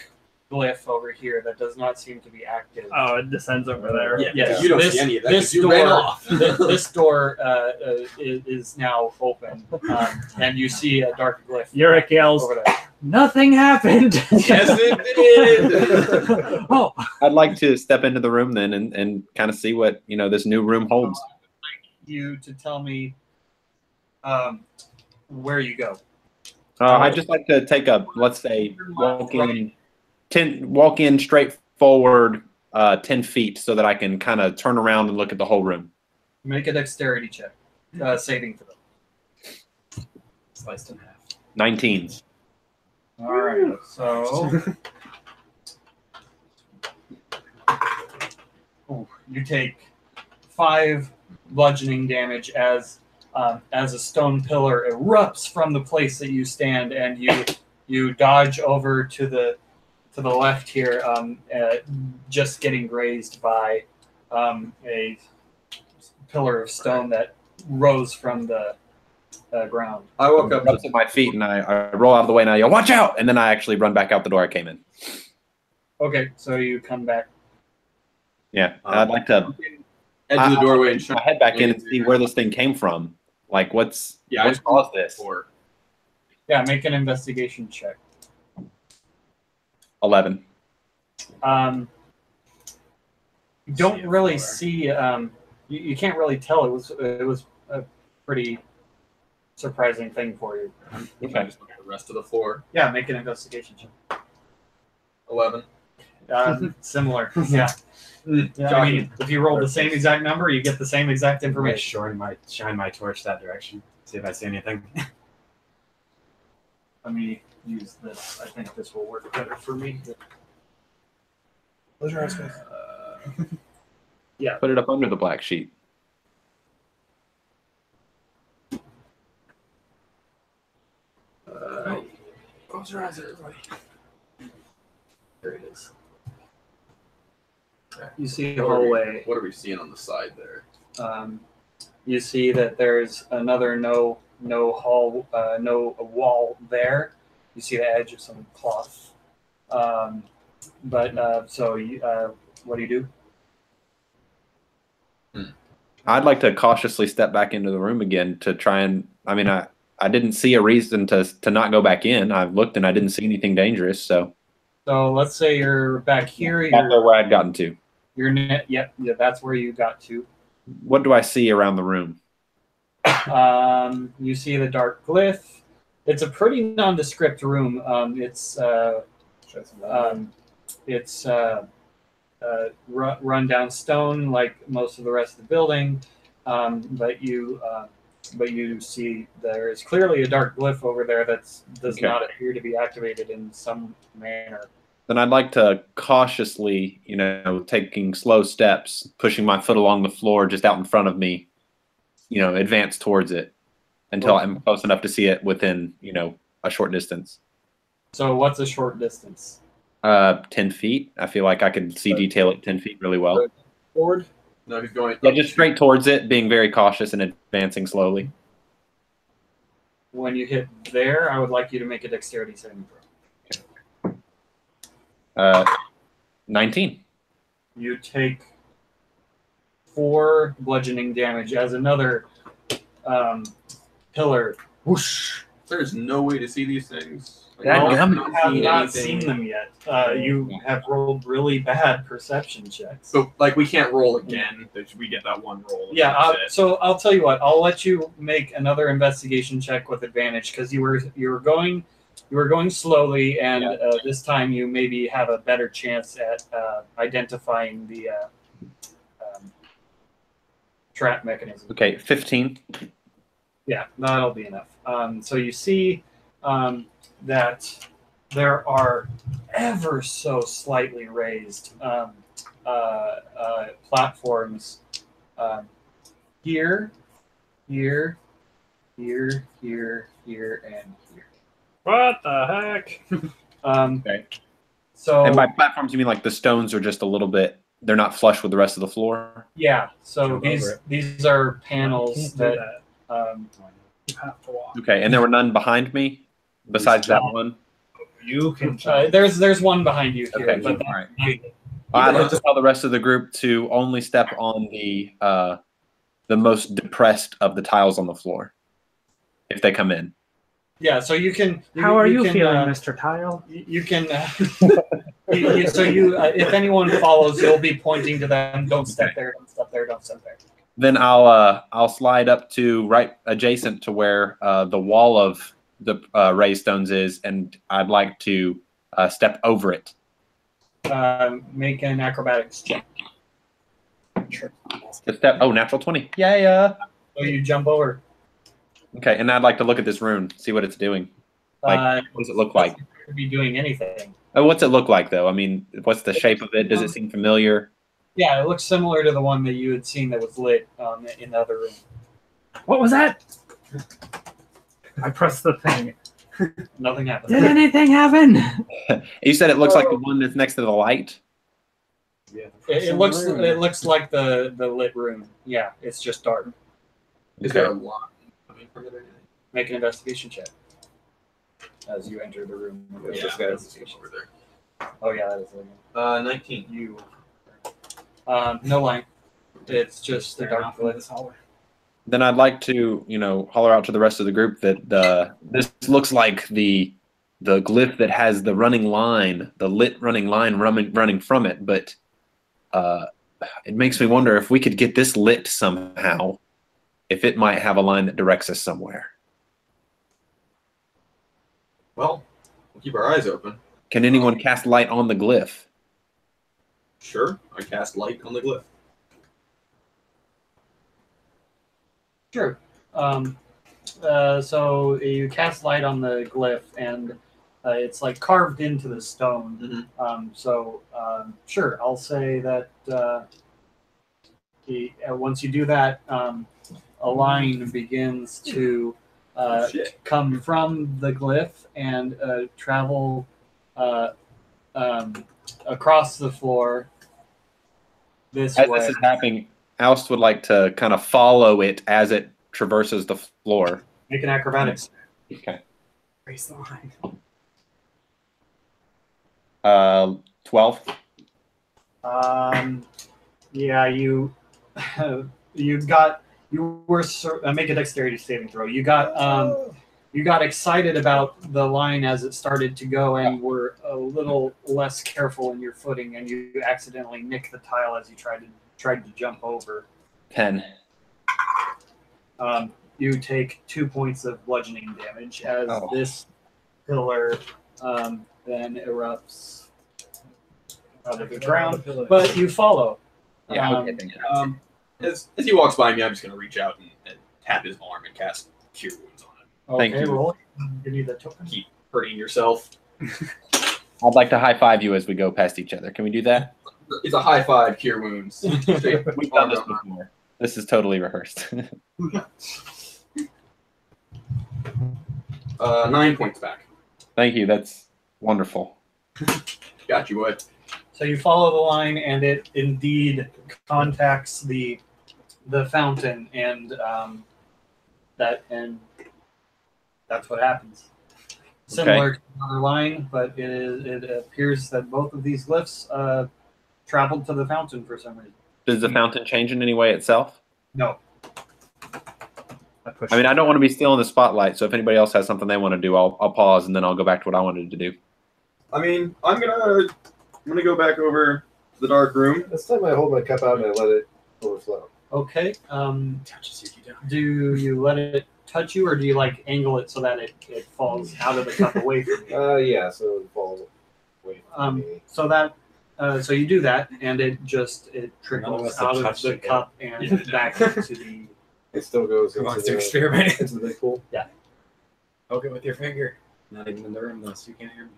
glyph over here that does not seem to be active. oh, it descends over there. Yeah, Yes. you don't This- see any of that. this 'Cause you door- ran off. This door is now open, and you see a dark glyph. Yurik yells, over there. "Nothing happened." Yes, it did. Oh, I'd like to step into the room then and kind of see what this new room holds. You to tell me where you go. I'd just like to take a, let's say, walk in straight forward 10 feet so that I can kind of turn around and look at the whole room. Make a dexterity check, saving for them. Sliced in half. 19. All right, so you take 5 bludgeoning damage as a stone pillar erupts from the place that you stand, and you dodge over to the left here, just getting grazed by a pillar of stone that rose from the ground. I woke up. Up to my feet and I roll out of the way and I yell, "Watch out!" And then I actually run back out the door I came in. Okay, so you come back. Yeah, I'd like to Edge of the doorway and my head back in and see where this thing came from. Like, what's caused this? 4. Yeah, make an investigation check. 11. You don't really see. You can't really tell. It was a pretty surprising thing for you. Okay. Just look at the rest of the floor. Yeah, make an investigation check. 11. Similar. Yeah. Yeah, I mean, if you roll the same exact number, you get the same exact I'm gonna information. shine my torch that direction. See if I see anything. Let me use this. I think this will work better for me. Close your eyes, guys. Put it up under the black sheet. Close your eyes, everybody. There it is. You see a hallway. What are we seeing on the side there? You see that there's another no wall there. You see the edge of some cloth. What do you do? I'd like to cautiously step back into the room again to try and. I mean, I didn't see a reason to not go back in. I've looked and I didn't see anything dangerous. So let's say you're back here. that's where I'd gotten to. Yep, that's where you got to. What do I see around the room? You see the dark glyph. It's a pretty nondescript room. It's run down stone like most of the rest of the building, but you see there is clearly a dark glyph over there that does not appear to be activated in some manner. Then I'd like to cautiously, taking slow steps, pushing my foot along the floor just out in front of me, advance towards it until I'm close enough to see it within, a short distance. So what's a short distance? 10 feet. I feel like I can see detail at 10 feet really well. Forward? No, he's going. Yeah, just straight towards it, being very cautious and advancing slowly. When you hit there, I would like you to make a dexterity saving throw. 19. You take 4 bludgeoning damage as another pillar. Whoosh. There's no way to see these things. You have seen not anything. seen them yet. You have rolled really bad perception checks. So, we can't roll again. We get that one roll. Yeah, That's it. so I'll tell you what. I'll let you make another investigation check with advantage because you were going slowly, and this time you maybe have a better chance at identifying the trap mechanism. Okay, 15. Yeah, that'll be enough. So you see that there are ever so slightly raised platforms here, here, here, here, here, and here. What the heck? Okay. So And by platforms, you mean like the stones are just a little bit, they're not flush with the rest of the floor? yeah, so Jump over these are Can't panels do that that. You have to walk. Okay, and there were none behind me besides that one? You can try. there's one behind you here, Okay, but all right. that's- I'd like to tell the rest of the group to only step on the most depressed of the tiles on the floor if they come in. yeah. So you can. How are you can, feeling, Mr. Tile? You can. If anyone follows, you'll be pointing to them. Don't step there. Don't step there. Don't step there. Then I'll slide up to right adjacent to where the wall of the raised stones is, and I'd like to step over it. Make an acrobatics check. Natural 20. Yeah. So you jump over. Okay, and I'd like to look at this rune, see what it's doing. What does it look like? Could be doing anything. What's it look like, though? I mean, what's the shape of it? Does it seem familiar? Yeah, it looks similar to the one that you had seen that was lit in the other room. What was that? I pressed the thing. Nothing happened. Did anything happen? You said it looks like the one that's next to the light? It looks like the lit room. Yeah, it's just dark. Is there a lot coming from it or anything? Make an investigation check as you enter the room. Yeah, this guy. that's over there. Oh yeah, that is the room. 19. You. No line. It's just the dark glyph. Then I'd like to, holler out to the rest of the group that this looks like the glyph that has the running line, the lit running line running from it. But it makes me wonder if we could get this lit somehow, if it might have a line that directs us somewhere. Well, we'll keep our eyes open. Can anyone cast light on the glyph? Sure, I cast light on the glyph. Sure. So you cast light on the glyph, and it's like carved into the stone. Sure, I'll say that once you do that, a line begins to come from the glyph and travel across the floor this As way. this is happening, Oust would like to kind of follow it as it traverses the floor. Make an acrobatics. Okay. Race the line. 12. Yeah, you were make a dexterity saving throw. You got excited about the line as it started to go and were a little less careful in your footing, and you accidentally nicked the tile as you tried to jump over. 10. You take 2 points of bludgeoning damage as this pillar then erupts out of the ground, but you follow. Yeah, okay, thank you. As he walks by me, I'm just going to reach out and tap his arm and cast Cure Wounds on him. Thank Okay, you. roll. Give me the token. Keep hurting yourself. I'd like to high five you as we go past each other. Can we do that? It's a high five, Cure Wounds. We've done this before. This is totally rehearsed. 9 points back. Thank you. That's wonderful. Got you, boy. So you follow the line, and it indeed contacts the fountain, and that's what happens. Similar to another line, but it appears that both of these glyphs traveled to the fountain for some reason. Does the fountain change in any way itself? No. I mean, I don't want to be stealing the spotlight, so if anybody else has something they want to do, I'll pause and then I'll go back to what I wanted to do. I mean, I'm gonna go back over to the dark room. This time I hold my cup out and I let it overflow. Okay. Touches you down. Do you let it touch you, or do you like angle it so that it falls out of the cup away from you? Yeah, so it would fall away from me. So you do that, and it None of trickles us have out of touched the it yet. cup and back into the. It still goes Who into wants to the, experiment? into the big pool. Poke it with your finger. Not even in the room, though, so you can't hear me.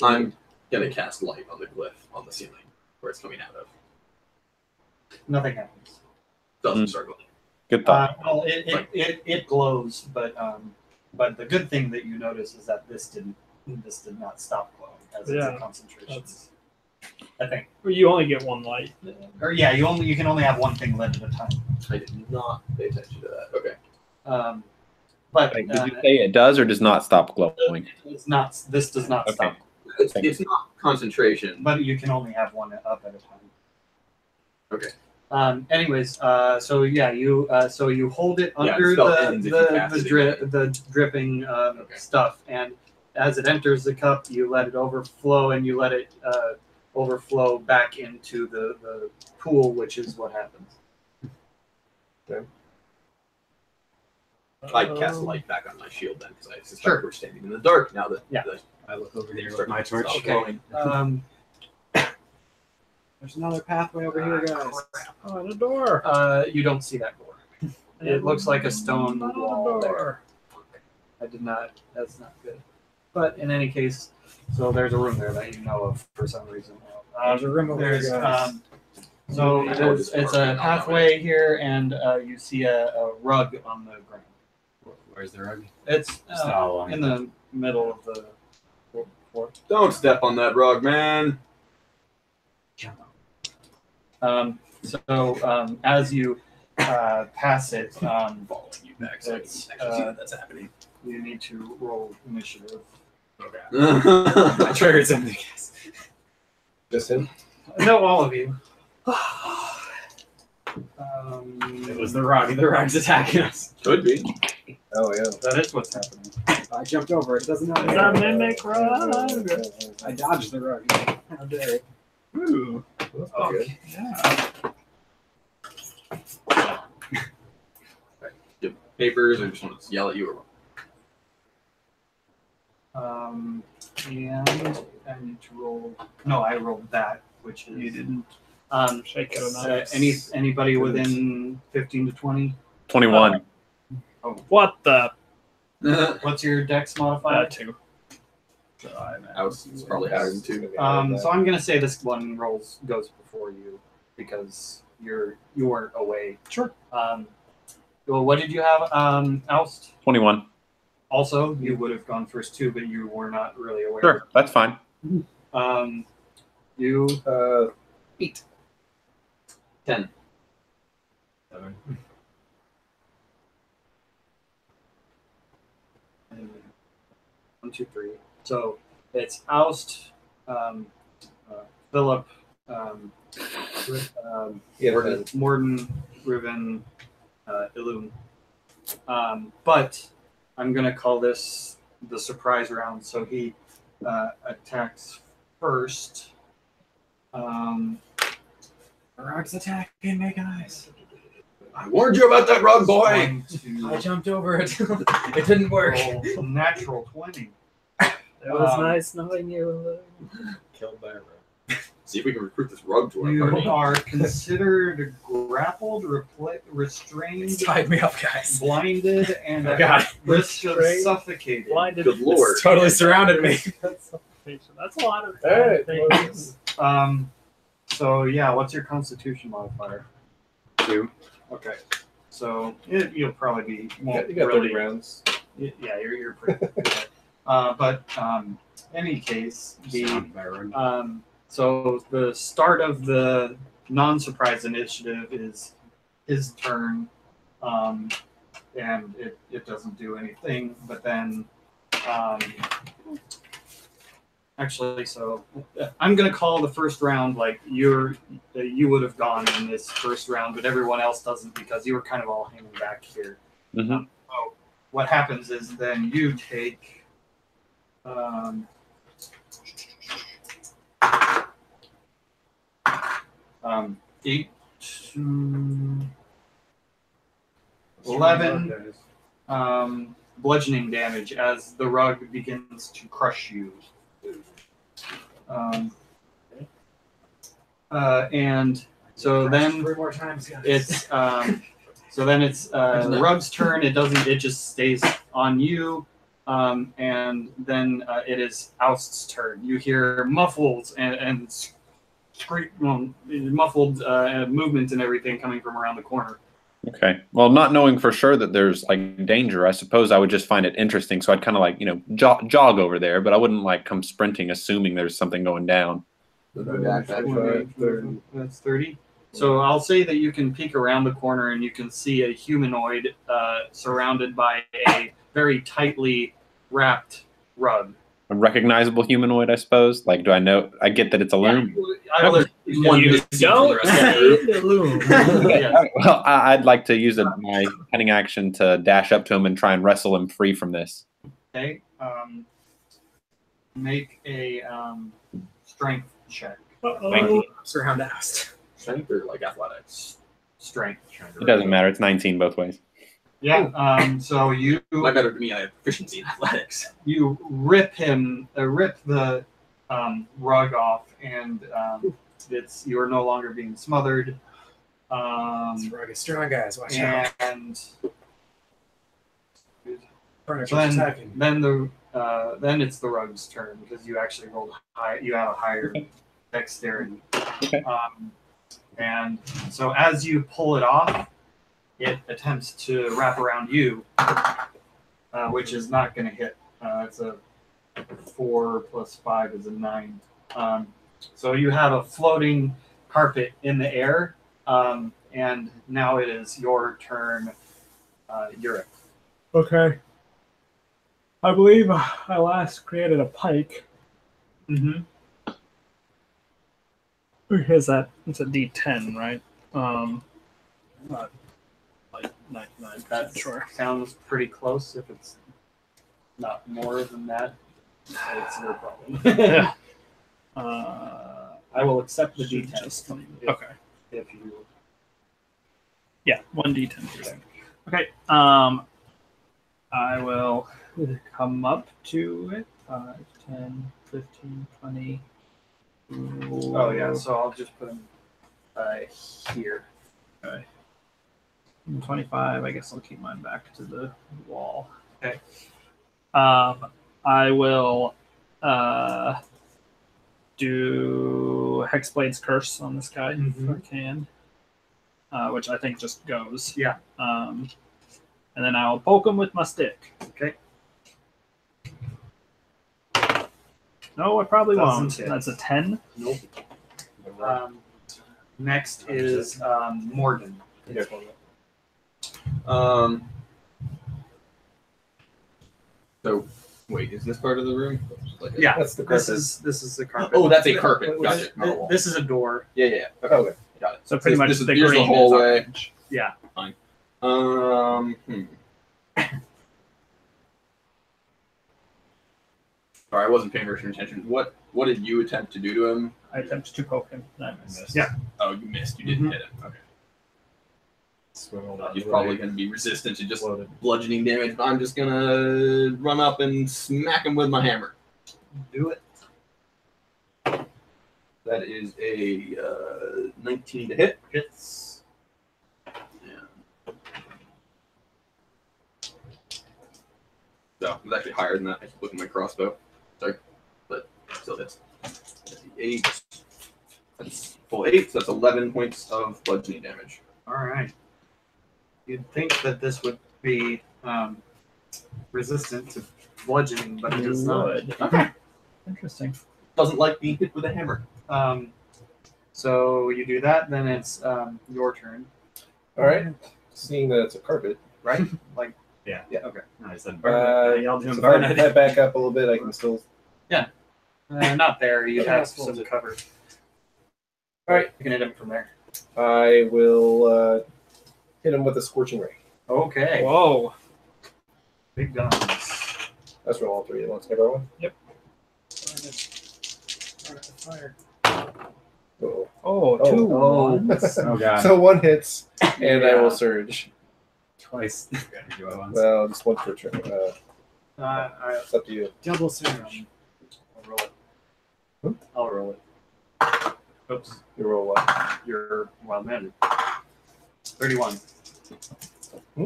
I'm gonna cast light on the glyph on the ceiling where it's coming out of. Nothing happens. Doesn't start glowing. Good thought. Well, it glows, but the good thing that you notice is that this did not stop glowing as it's a concentration. I think. You only get one light. Or yeah, you can only have one thing lit at a time. I did not pay attention to that. Okay. But Did you say it does or does not stop glowing? it's not. This does not Okay. stop. It's not concentration. But you can only have one up at a time. Okay. Anyways, so yeah, you hold it Yeah, under spell ends if you cast it the dripping Okay. stuff, and as it enters the cup, you let it overflow, and you let it overflow back into the pool, which is what happens. I cast light back on my shield then because I suspect Sure. we're standing in the dark now that Yeah. I look over there Start with my torch. stop glowing. There's another pathway over here, guys. Oh, and a door. You don't see that door. It looks like a stone Not on wall the there. door. I did not. That's not good. But in any case, so there's a room there that you know of for some reason. There's a room over There's here, guys. so Yeah, there's, it's a pathway here, and you see a rug on the ground. Where's the rug? It's Just all along in the middle of the floor. Don't step on that rug, man. As you pass it, Following you back, so I can It's, actually see that that's happening. you need to roll initiative. Okay. I I triggered something. Just him? No, all of you. It was the rug. The rug's attacking us. Could be. Oh, yeah. That is what's happening. I jumped over it. It doesn't Is matter. that mimic rug? I dodged the rug. How dare it? Ooh. That's pretty good. Give papers, or just want to yell at you, or And I need to roll. No, I rolled that, which is You didn't shake it enough. anybody within 15 to 20. 21. What the? what? What's your dex modifier? Two. So I'm at House is probably higher than 2. So I'm gonna say this one goes before you because you weren't away. Sure. Well, what did you have? Oust. 21. Also, you would have gone first too, but you were not really aware. Sure, that's fine. You 8. 10. 7. 1, 2, 3. So it's Oust, Philip, Morden, Riven, Illum. But I'm gonna call this the surprise round. So he attacks first. The rug's attacking me, guys. I warned you about that rug, boy! Going I to jumped over it. It didn't work. roll a natural 20. It was Um, nice knowing you. Killed by a rogue. See if we can recruit this rug to our You party. are considered grappled, restrained, Tied me up, guys. blinded, and Oh, at God. risk of Restrained, suffocated. Blinded. Good lord. Totally surrounded me. That's a lot of Alright, things. So yeah, what's your Constitution modifier? 2. Okay. So you'll probably be You got 30 rounds. Yeah, you're pretty good. But any case, so the start of the non-surprise initiative is his turn, and it doesn't do anything. But then, actually, so I'm gonna call the first round like you would have gone in this first round, but everyone else doesn't because you were kind of all hanging back here. Mhm. So what happens is then you take 8 to 11 bludgeoning damage as the rug begins to crush you. And so then 3 more times, guys. it's the rug's turn. It just stays on you. And then it is Oust's turn. You hear muffled and muffled movement and everything coming from around the corner. Okay. Well, not knowing for sure that there's like danger, I suppose I would just find it interesting. So I'd kind of like, jog over there, but I wouldn't like come sprinting assuming there's something going down. That's 30. So I'll say that you can peek around the corner and you can see a humanoid surrounded by a very tightly wrapped rug. A recognizable humanoid, I suppose. Like, do I know? I get that it's a loom. One You don't need the loom. Yeah. Well, I'd like to use my cunning action to dash up to him and try and wrestle him free from this. Okay. Make a strength check. Uh-oh. Surround Oust. Strength or like athletics? Strength. It doesn't matter. It's 19 both ways. Yeah. So you Might matter to me. I have proficiency in athletics. rip the rug off, and you're no longer being smothered. This rug is strong, guys. Watch out. And Furniture's then attacking. then it's the rug's turn because you actually rolled high. You have a higher dexterity. Okay. And so as you pull it off, it attempts to wrap around you, which is not going to hit. It's a 4 plus 5 is a 9. So you have a floating carpet in the air, and now it is your turn, Uric. Okay. I believe I last created a pike. Mm-hmm. Is that? It's a D10, right? Not like 99%. That Sure. sounds pretty close. If it's not more than that, it's your problem. Yeah. I will accept the Should D10. just- if- Okay. If you Yeah, 1d10 per second. Okay. I will come up to it. 5, 10, 15, 20. Oh yeah, so I'll just put him here. 25. I guess I'll keep mine back to the wall. Okay. I will do Hexblade's Curse on this guy if Mhm. I can, which I think just goes. Yeah. And then I'll poke him with my stick. Okay. No, I probably Doesn't won't. hit. That's a 10. Nope. Next is Morgan. So, wait, is this part of the room? Like a- Yeah, That's the this carpet. is the carpet. Oh, that's a carpet. This, Gotcha. this is a door. Yeah. Okay. Okay. Got it. So pretty much this the is, here's green the hallway. is orange. Yeah. Sorry, I wasn't paying very attention. What did you attempt to do to him? I attempted to poke him. And I missed. Yeah. Oh, you missed. You didn't hit him. Okay. He's probably going to be resistant to just bludgeoning damage. But I'm just going to run up and smack him with my hammer. Do it. That is a 19 to hit. Hits. So it was actually higher than that. I look at my crossbow. Sorry, but still hits. 8. That's full 8. So that's 11 points of bludgeoning damage. All right. You'd think that this would be resistant to bludgeoning, but it is not. Wood. Okay. Interesting. Doesn't like being hit with a hammer. So you do that, then it's your turn, All right. Seeing that it's a carpet, right? Like, Yeah. yeah, okay. I said Uh, burn it. Y'all so doing if burn I it. head back up a little bit, I can still. Not there. You Yeah, have we'll some do- cover. All right. You can hit him from there. I will hit him with a scorching ray. Okay. Whoa. Big guns. Let's roll all three at once. Can I roll one? Yep. Fire. Oh. Oh, Oh. two Oh. ones. Oh god. So one hits, and I Yeah. will surge. Twice. Gotta do it once. Well, just one per turn. It's up to you. Double surge. I'll roll it. I'll roll it. Oops. You roll one. Your wild magic. 31.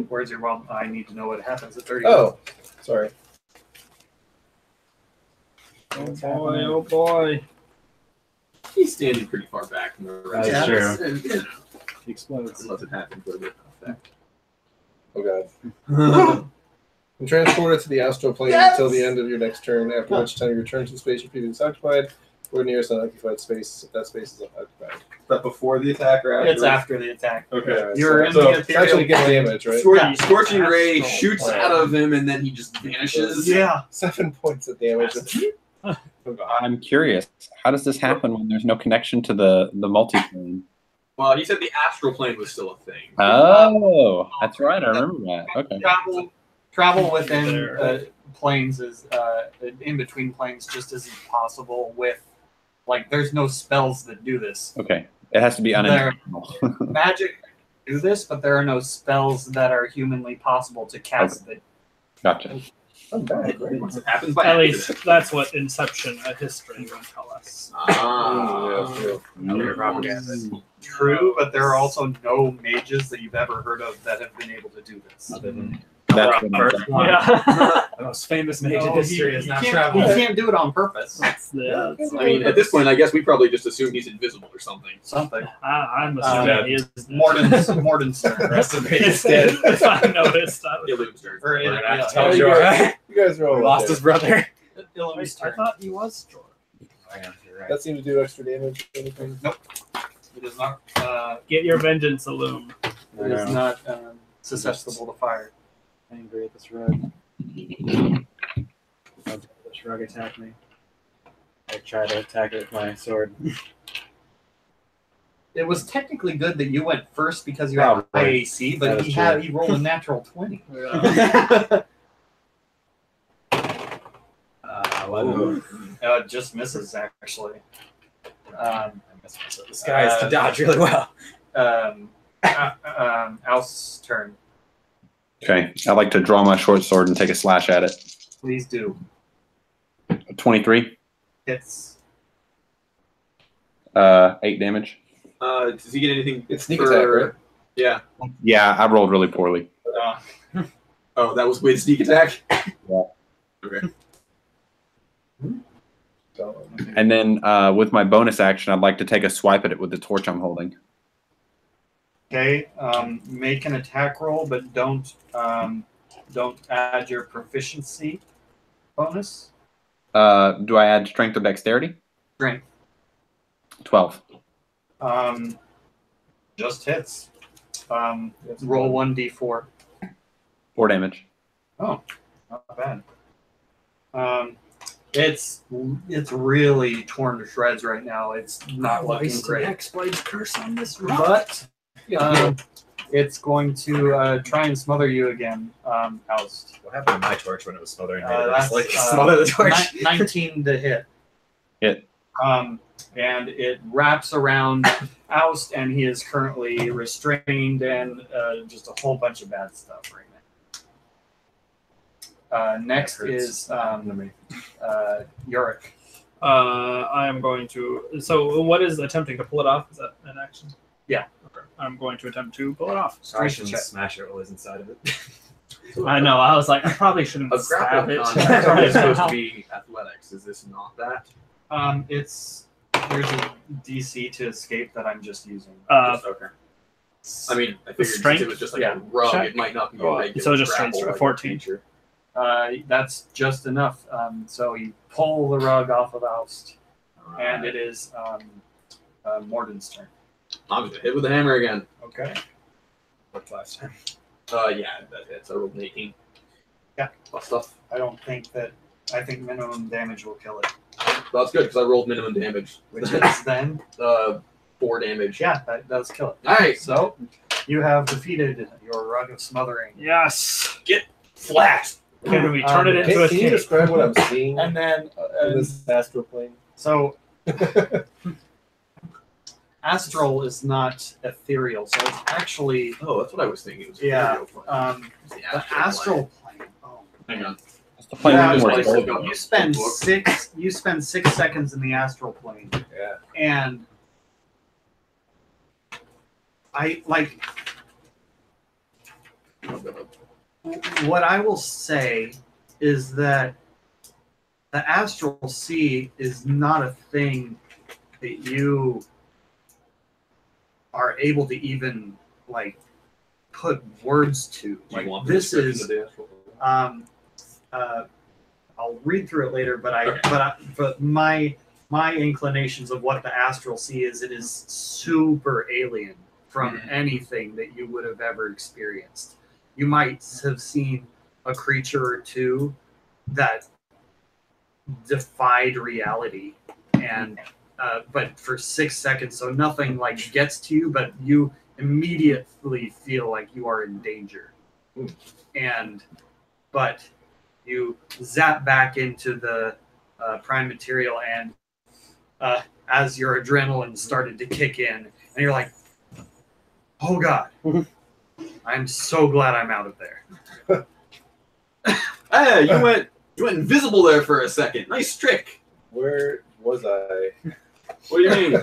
Where's your wild? I need to know what happens at 31. Oh, sorry. Oh boy, oh boy. He's standing pretty far back from the rest. That's Yeah, true. you know, He explodes. unless it happens with it. Oh god. And transport it to the astral plane until the end of your next turn, after which time you return to the space you previously occupied, or nearest unoccupied space if that space is occupied. But before the attack or after? It's after the attack. Okay. You're in so the it's actually ethereal get plane. damage, right? Scorching, Yeah. Scorching Ray Astral shoots plane. out of him and then he just vanishes. Yeah. 7 points of damage. I'm curious. How does this happen when there's no connection to the multiplane? Well, he said the astral plane was still a thing. Oh, that's right. I remember that. Okay. Travel within There. planes is in between planes just isn't possible with like there's no spells that do this. Okay. It has to be unintentional. Magic do this, but there are no spells that are humanly possible to cast it. Gotcha. I'm back, right? Once it happens by At accident. least that's what Inception, a history, would tell us. Ah. Yeah, true. Another propaganda. True, but there are also no mages that you've ever heard of that have been able to do this. Other than That's the what first one. Yeah. The most famous mage No, in history is he not can't, traveling. he can't do it on purpose. That's the, I mean, at this point, I guess we probably just assume he's invisible or something. Something. I'm assuming he is Morden's The rest of me is dead. If I noticed, I was Illumin's turn. Or, We're gonna have yeah, to tell you Joe, guys- right? You guys roll. Lost his brother. Illumin's I turn. thought he was Jordan. I am, you're right. That seemed to do extra damage. Anything? It is not. Get your vengeance, Illum. It is not susceptible to fire. Angry at this rug. This rug attacked me. I tried to attack it with my sword. It was technically good that you went first because you have Probably. high AC, but That he is had true. he rolled a natural 20. Just misses actually. This guy is to dodge really well. Al's turn. Okay. I like to draw my short sword and take a slash at it. Please do. 23. Hits. 8 damage. Does he get anything? It's sneak for- attack, right? Yeah. Yeah, I rolled really poorly. Oh, that was with sneak attack? Yeah. Okay. So, And then with my bonus action, I'd like to take a swipe at it with the torch I'm holding. Okay, make an attack roll, but don't add your proficiency bonus. Do I add strength or dexterity? Strength. 12. Just hits. Roll 1d4. 4 damage. Oh, not bad. It's really torn to shreds right now. It's not looking great. Hexblade's curse on this But it's going to try and smother you again, Oust. What happened to my torch when it was smothering me? That's Just like smother the torch. 19 to hit. Hit. And it wraps around Oust, and he is currently restrained and just a whole bunch of bad stuff right now. Next is Yorick. I am going to. So, what is attempting to pull it off? Is that an action? Yeah. Okay. I'm going to attempt to pull it off. I shouldn't smash it while it's inside of it. I know. I was like, I probably shouldn't A stab grapple it. contest is supposed to be athletics. Is this not that? There's a DC to escape that I'm just using. Okay. I mean, I figured strength? since it was just like Yeah. a rug, Check. it might not be a Oh, regular so just grapple straight like a 14. creature. That's just enough. So you pull the rug off of Oust, and it is Morden's turn. I'm just gonna hit with the hammer again. Okay. What last time? Yeah, that hits. I rolled an 18. Yeah. Plus stuff. I think minimum damage will kill it. That's good because I rolled minimum damage. Which is then 4 damage. yeah, that does kill it. Nice. So you have defeated your rug of smothering. Yes. Flat. Can we turn it into a can you cake? describe what I'm seeing And then in this astral plane? so astral is not ethereal, so it's actually Oh, that's what I was thinking. It was a Yeah, ethereal plane. It's the astral plane. Oh, Hang on. That's the plane Yeah, we it's were like- supposed you spend 6 seconds in the astral plane, Yeah. and I like what I will say is that the astral sea is not a thing that you are able to even like put words to. Do Like you want the this description is of the astral plane? I'll read through it later, but my inclinations of what the astral sea is, it is super alien from anything that you would have ever experienced. You might have seen a creature or two that defied reality, and but for 6 seconds, so nothing like gets to you, but you immediately feel like you are in danger, but you zap back into the prime material, and as your adrenaline started to kick in, and you're like, oh god, I'm so glad I'm out of there. Hey, you went invisible there for a second. Nice trick. Where was I? What do you mean?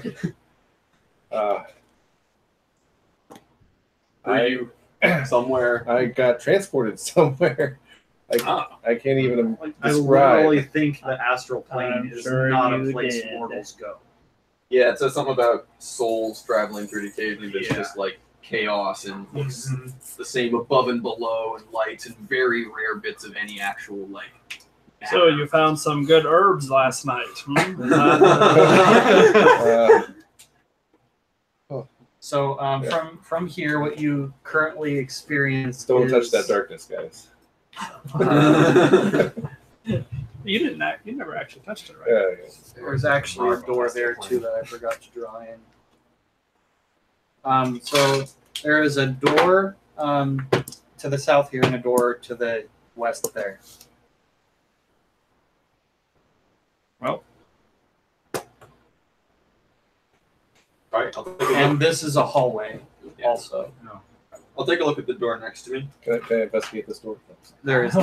Were you somewhere? I got transported somewhere. I can't even I describe. literally think the astral plane I'm is sure not a you place did. mortals go. Yeah, it says something about souls traveling through decay, but it's Yeah. just like chaos and looks Mhm. the same above and below and lights and very rare bits of any actual like. So you found some good herbs last night. So from here, what you currently experience Don't is, touch that darkness, guys. You didn't. You never actually touched it, right? Yeah, There's actually a door there too that I forgot to draw in. So there is a door to the south here and a door to the west there. Well, All right, I'll take a look. And this is a hallway Yeah. also. I'll take a look at the door next to me. can I investigate this door? There is.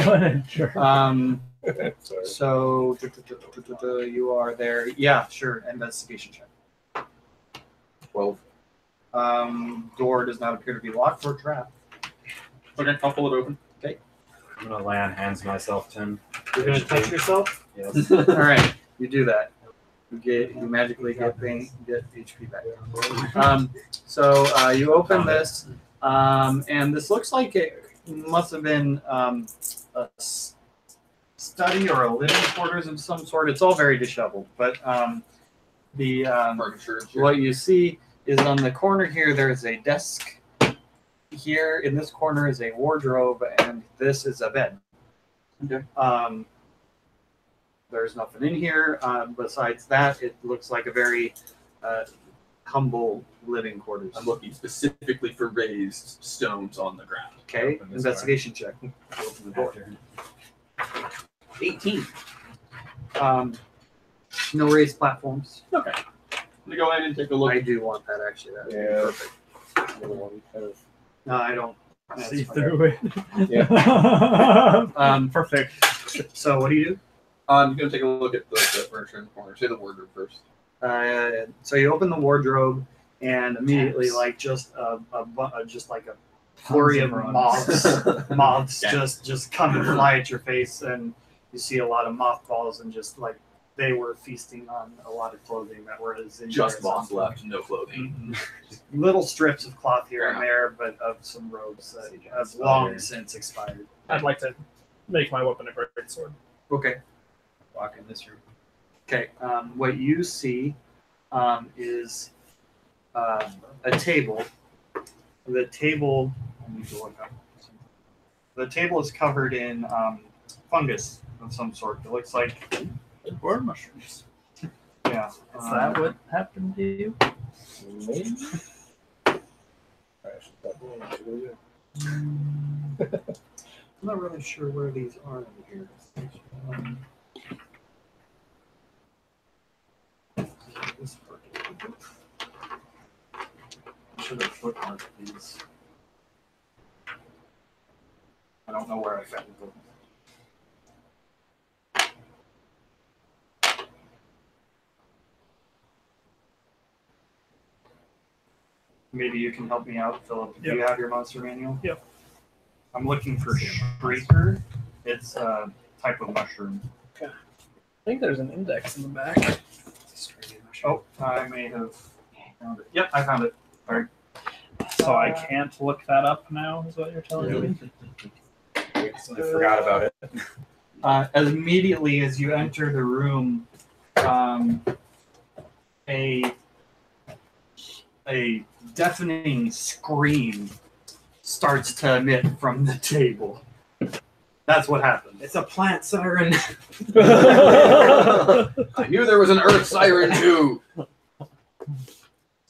Sure. Sorry. So you are there. Yeah, sure. Investigation check. 12. Door does not appear to be locked or trapped. Okay, I'll pull it open. I'm gonna lay on hands myself, Tim. You're gonna touch yourself. Yes. All right, you do that. You magically get HP back. So you open this, and this looks like it must have been a study or a living quarters of some sort. It's all very disheveled, but the Furniture. and shit. what you see is on the corner here. There's a desk. Here in this corner is a wardrobe, and this is a bed. Okay. There's nothing in here. Besides that, it looks like a very humble living quarters. I'm looking specifically for raised stones on the ground. Okay, Open this investigation check. Open the door. 18. No raised platforms. Okay. I'm gonna go in and take a look. I do want that actually. That would be Yeah. perfect. Another one kind of. No, I don't. That's See fine. through it. Yeah. Perfect. So what do you do? I'm gonna take a look at the furniture in the corner. Say the wardrobe first. So you open the wardrobe, and immediately, like just like a flurry of moths Yeah. just come and fly at your face, and you see a lot of mothballs, and just like they were feasting on a lot of clothing that was in Just there at moths some point. left, no clothing. Little strips of cloth here and Yeah. there, but of some robes that have Spider. long since expired. I'd like to make my weapon a great sword. Okay. Walk in this room. Okay. What you see is a table. The table. I need to look up. The table is covered in fungus of some sort. It looks like Or mushrooms. yeah. Is that what happened to you? Maybe. Alright, really good. I'm not really sure where these are in here. This part. I should have bookmarked these. I don't know where I found them. Maybe you can help me out, Philip. Do you have your monster manual? Yep. I'm looking for Shrieker. It's a type of mushroom. I think there's an index in the back. Oh, I may have found it. Yep, I found it. So I can't look that up now, is what you're telling me? I forgot about it. As immediately as you enter the room, a deafening scream starts to emit from the table. That's what happened. It's a plant siren. I knew there was an earth siren too.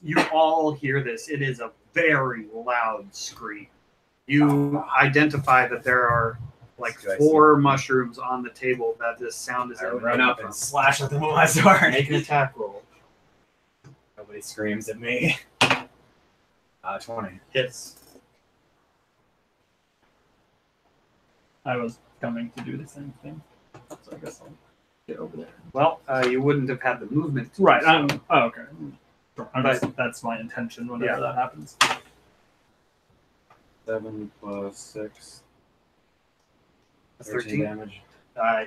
You all hear this. It is a very loud scream. You identify that there are like Do I 4 mushrooms on the table that this sound is I emanating run up from. and slash at them with my sword. Make an attack roll. Nobody screams at me. 20. Hits. I was coming to do the same thing. So I guess I'll get over there. Well, you wouldn't have had the movement. to Right. do so. Okay. That's my intention whenever that happens. 7 plus 6. 13. damage.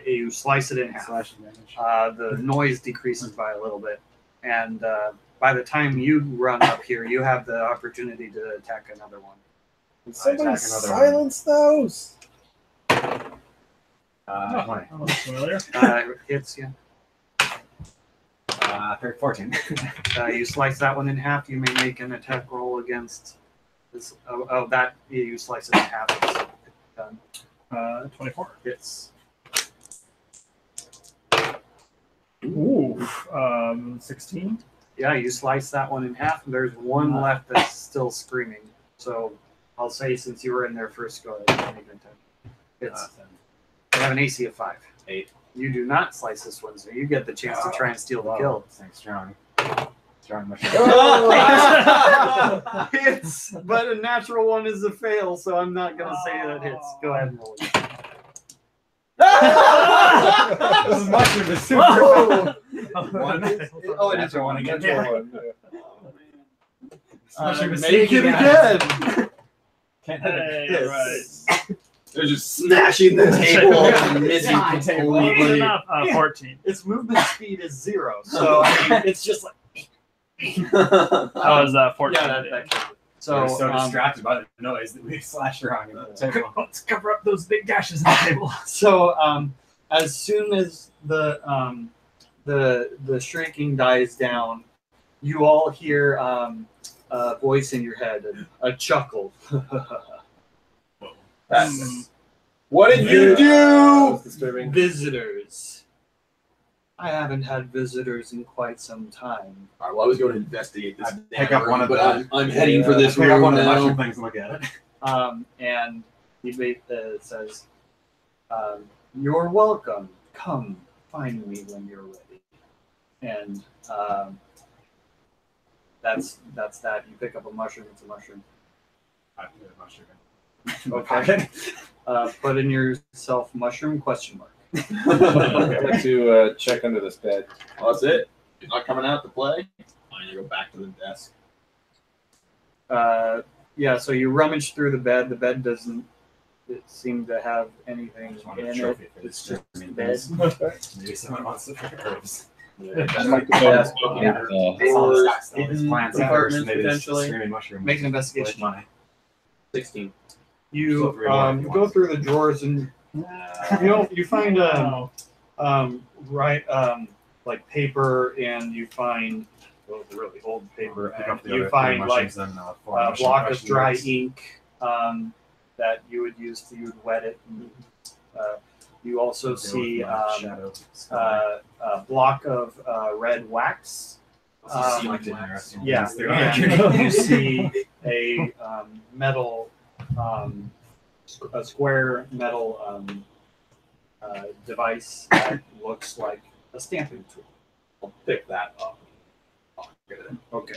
You slice it in half. Slashing damage. The noise decreases by a little bit, and by the time you run up here, you have the opportunity to attack another one. Can somebody attack another silence those? 20. That looks familiar. Hits you. 14. You slice that one in half. You may make an attack roll against this. That you slice it in half. It's done. 24. Hits. Ooh. 16. Yeah, you slice that one in half. And there's one left that's still screaming. So I'll say since you were in there first, go ahead and make an attack. It's they have an AC of 5. 8. You do not slice this one, so you get the chance to try and steal the kill. Thanks, strong. Strong mushroom. Hits, but a natural one is a fail, so I'm not gonna say that hits. Go ahead and roll it. This mushroom is super. Oh, it is a 1 again. Natural one, yeah. Mushroom is Make it sneaky, again. Can't Hey, Yes. right. They're just smashing the table and missing God, table. Easy completely. enough. 14. Its movement speed is 0, so I mean, it's just like That was 14. yeah. That So we're so so distracted by the noise that we slashed around the table. Let's cover up those big gashes in the table. So as soon as the shrieking dies down, you all hear a voice in your head, a chuckle. What did you do? That's disturbing. Visitors. I haven't had visitors in quite some time. All right, well, I was going to investigate this. I pick up one of but the- I'm heading for this Pick up room one of the now. mushroom things and look at it. And he says, "You're welcome. Come find me when you're ready." And that's that. You pick up a mushroom. It's a mushroom. I put a mushroom in. Okay. Put in yourself mushroom question mark. I'd like to check under this bed. Well, that's it. He's not coming out to play. I'm gonna go back to the desk. Yeah. So you rummage through the bed. The bed doesn't seem to have anything I just wanted a in it. trophy for It's this. just bed. Maybe someone wants to pick herbs. I'd like to go Desk, to, yeah. Or All these plants in at first, apartments, and maybe this potentially. screaming mushroom. Make an Worth investigation. money. 16. You Feel free to go if you you go want. through the drawers and you find like paper, and you find really old paper, Pick and up the you other find three like mushrooms and, four a mushroom block of question dry marks. ink that you would wet it. And, you also Deal with see my shadow. a block of red wax. Seemed Like wax. interesting. Yeah, Yes, there and are. you see a metal, a square metal device that looks like a stamping tool. I'll pick that up. I'll get it. Okay.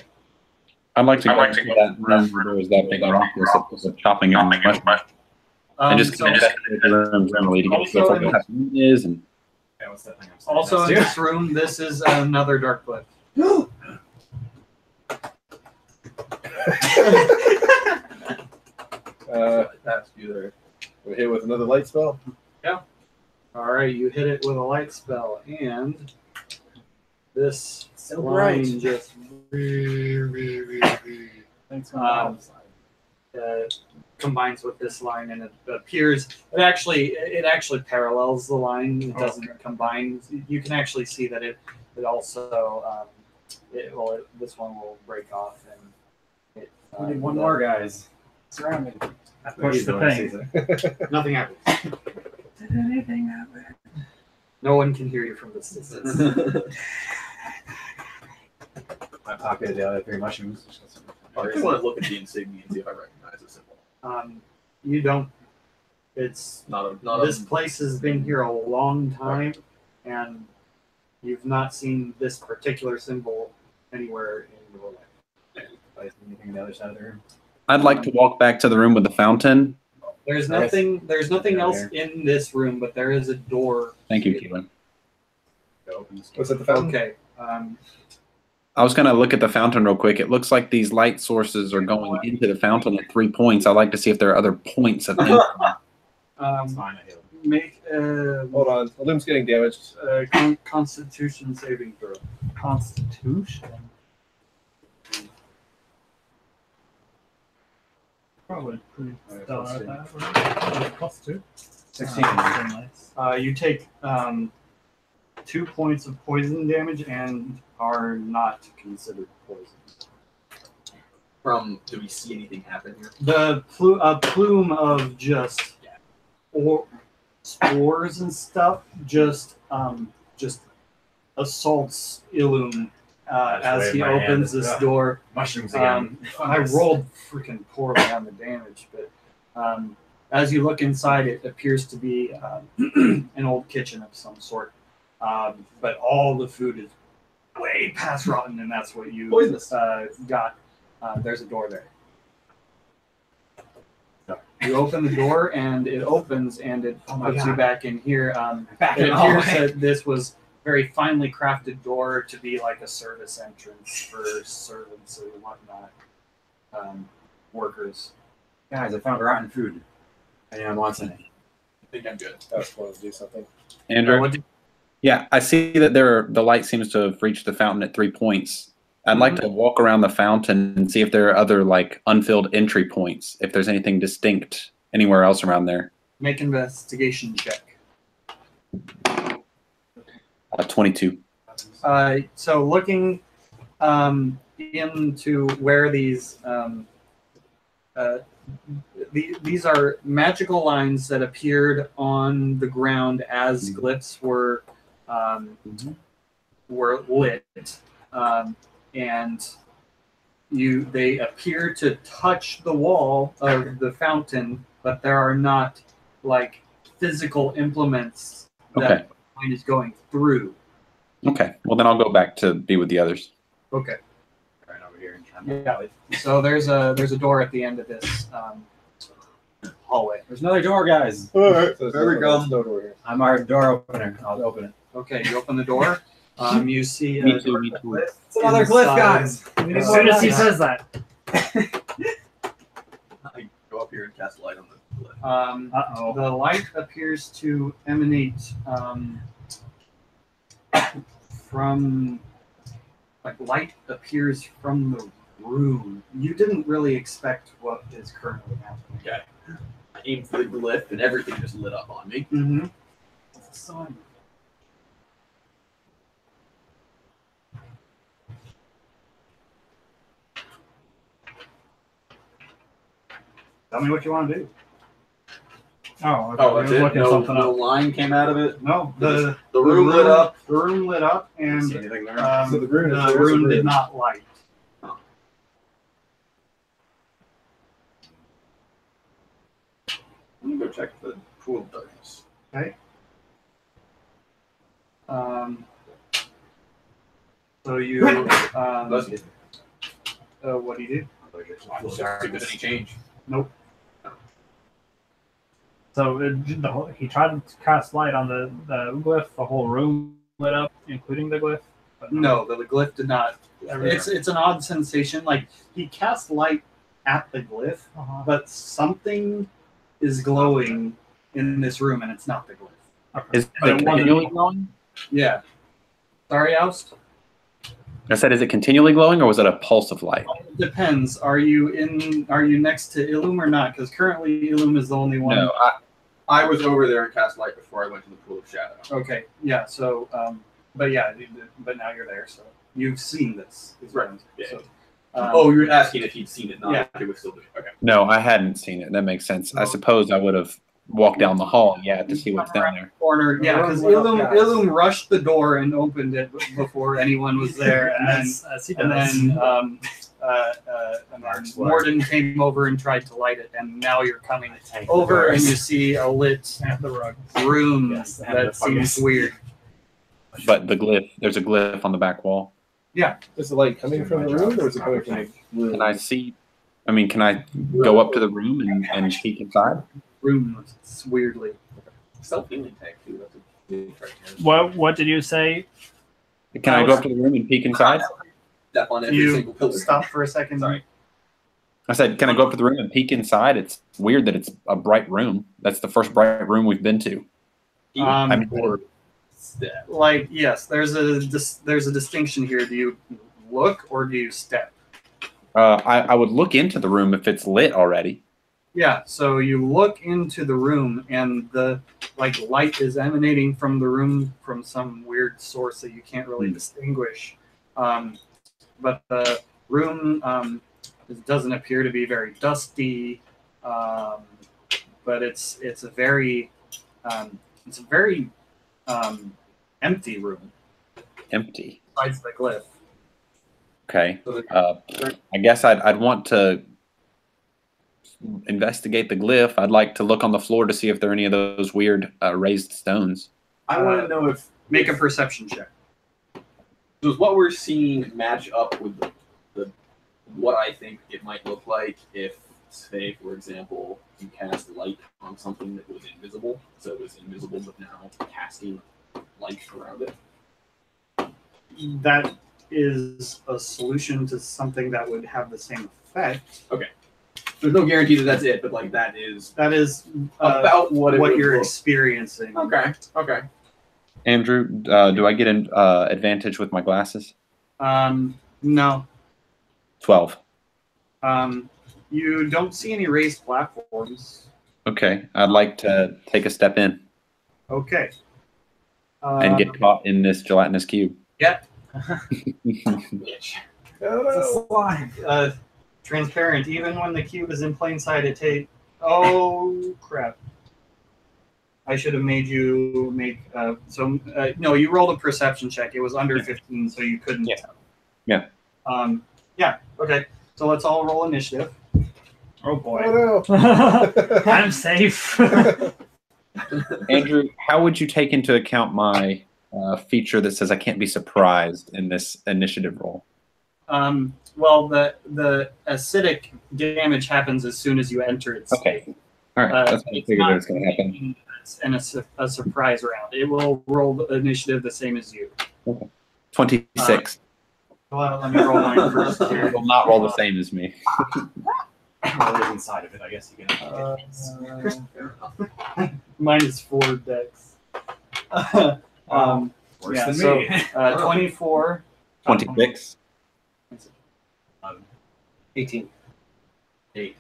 I'd like to go to that room where there was that big office of chopping on mushroom. And just so kind of decorate the room generally to get Also what the happening is. And Yeah, what's that thing I'm saying also in next this room, this is another dark cliff. That's you there. We hit with another light spell. All right, you hit it with a light spell, and this So line bright. just Thanks, Um, combines with this line, and it appears it actually parallels the line. It doesn't combine. You can actually see that it also this one will break off, and it, We need one more, guys. Surrounding. I pushed the thing. Nothing happens. Did anything happen? No one can hear you from this distance. I pocketed the other three mushrooms. I just want to look at the insignia and see if I recognize the symbol. You don't. It's Not this place has been here a long time, and you've not seen this particular symbol anywhere in your life. Anything on the other side of the room? I'd like to walk back to the room with the fountain. There's Nice. nothing. There's nothing Down else in this room, but there is a door. Thank you, Keelan. Go open this. What's at the fountain? Okay. I was going to look at the fountain real quick. It looks like these light sources are going into the fountain at 3 points. I'd like to see if there are other points of influence. It's fine. I heal. Make Hold on. Illume's getting damaged. a Constitution saving throw. Constitution. Probably pretty stellar at that. Right? Plus 2. 16. Nice. You take 2 points of poison damage and are not considered poison. do we see anything happen here? The plume of just spores and stuff just assaults Illum as wave he my hand opens at this the door. Mushrooms again. I rolled freaking poorly on the damage, but as you look inside, it appears to be an old kitchen of some sort. But all the food is way past rotten, and that's what you Poisonous. got. There's a door there. You open the door, and it opens, and it Oh my puts you God. back in here. Back It in the hallway. appears that this was very finely crafted door to be like a service entrance for servants and whatnot, workers. Guys, I found rotten food. Yeah, I'm on something. I think I'm good. That's want to do something. Andrew. What did- Yeah, I see that the light seems to have reached the fountain at 3 points. I'd like to walk around the fountain and see if there are other like unfilled entry points, if there's anything distinct anywhere else around there. Make investigation check. 22. So looking into where these these are magical lines that appeared on the ground as glyphs were lit, and they appear to touch the wall of the fountain, but there are not like physical implements that Okay. the line is going through. Okay. Well, then I'll go back to be with the others. Okay. Right over here. Yeah. So there's a door at the end of this hallway. There's another door, guys. All right. So There we go. No door here. I'm our door opener. I'll open it. Okay, you open the door. You see Me a too, door me with too. glyph It's another glyph, inside. guys. As soon as he says that. I go up here and cast light on the glyph. Uh-oh. The light appears to emanate from, like, light appears from the room. You didn't really expect what is currently happening. Okay. I aim for the glyph and everything just lit up on me. Mm-hmm. Tell me what you want to do. Oh, okay. Oh, I that's was it. looking No, something no up. line came out of it. No, the room lit up. The room lit up, See and anything there? So the room is- the there's a room room. did not light. I'm gonna go check the pool of darkness. So you, Let's get what do you do? if there's any change. So he tried to cast light on the glyph. The whole room lit up, including the glyph. But No, the glyph did not. Everywhere. It's an odd sensation. Like he cast light at the glyph, Uh-huh. but something is glowing in this room, and it's not the glyph. Okay. Is But it it wasn't- continually glowing? Yeah. Sorry, Oust? I said, is it continually glowing or was it a pulse of light? It depends. Are you next to Illum or not? Because currently Illum is the only one. No, I was over there and cast light before I went to the pool of shadow. Okay. Yeah. So, but now you're there, so you've seen this. is what I'm saying. Yeah. So, Oh, you were asking if he'd seen it, not Yeah. if it was still doing it. Okay. no, I hadn't seen it. That makes sense. I suppose I would have walked down the hall, to see what's down there. corner. Yeah, because Illum rushed the door and opened it before anyone was there, and then As he and does. then Morden came over and tried to light it, and now you're coming over and you see a lit and the rug. room Yes, and that the seems fungus. weird. But there's a glyph on the back wall. Is the light coming from the room or is it coming from the room? Can I go up to the room and peek inside? Room weirdly. Self-healing tank, too. That's a good criteria. What did you say? Can I go up to the room and peek inside? Step on every You single pillar. stop for a second. Sorry. I said, can I go up to the room and peek inside? It's weird that it's a bright room. That's the first bright room we've been to. I mean, Step. Like yes, there's a distinction here. Do you look or do you step? I would look into the room if it's lit already. Yeah, so you look into the room and the light is emanating from the room from some weird source that you can't really distinguish. But the room doesn't appear to be very dusty, but it's a very empty room Empty. besides the glyph. Okay. I guess I'd want to investigate the glyph. I'd like to look on the floor to see if there are any of those weird raised stones. I want to know if Make a perception check. does what we're seeing match up with the what I think it might look like if, say, for example, you cast light on something that was invisible, so it was invisible but now casting light around it. That is a solution to something that would have the same effect. There's no guarantee that that's it, but like that is That is about what it would you're look. experiencing. Okay. Okay. Andrew, do I get an advantage with my glasses? No. 12. You don't see any raised platforms. Okay, I'd like to take a step in Okay. and get caught in this gelatinous cube. Yeah. Bitch. Oh, no. Transparent. Even when the cube is in plain sight, it takes. Oh crap! I should have made you make. No, you rolled a perception check. It was under 15, so you couldn't Yeah. tell. Yeah. Yeah. Okay. So let's all roll initiative. Oh boy. Oh no. I'm safe. Andrew, how would you take into account my feature that says I can't be surprised in this initiative roll? Well, the acidic damage happens as soon as you enter its Okay. state. All right, that's what I It's figured not was going to happen. anything that's in a surprise round. It will roll the initiative the same as you. 26. Well, let me roll mine first It here. will not roll the same as me. Well, it is inside of it, I guess you can. Minus 4 dex. Worse Yeah, than so me. 24. 26. 18. 8.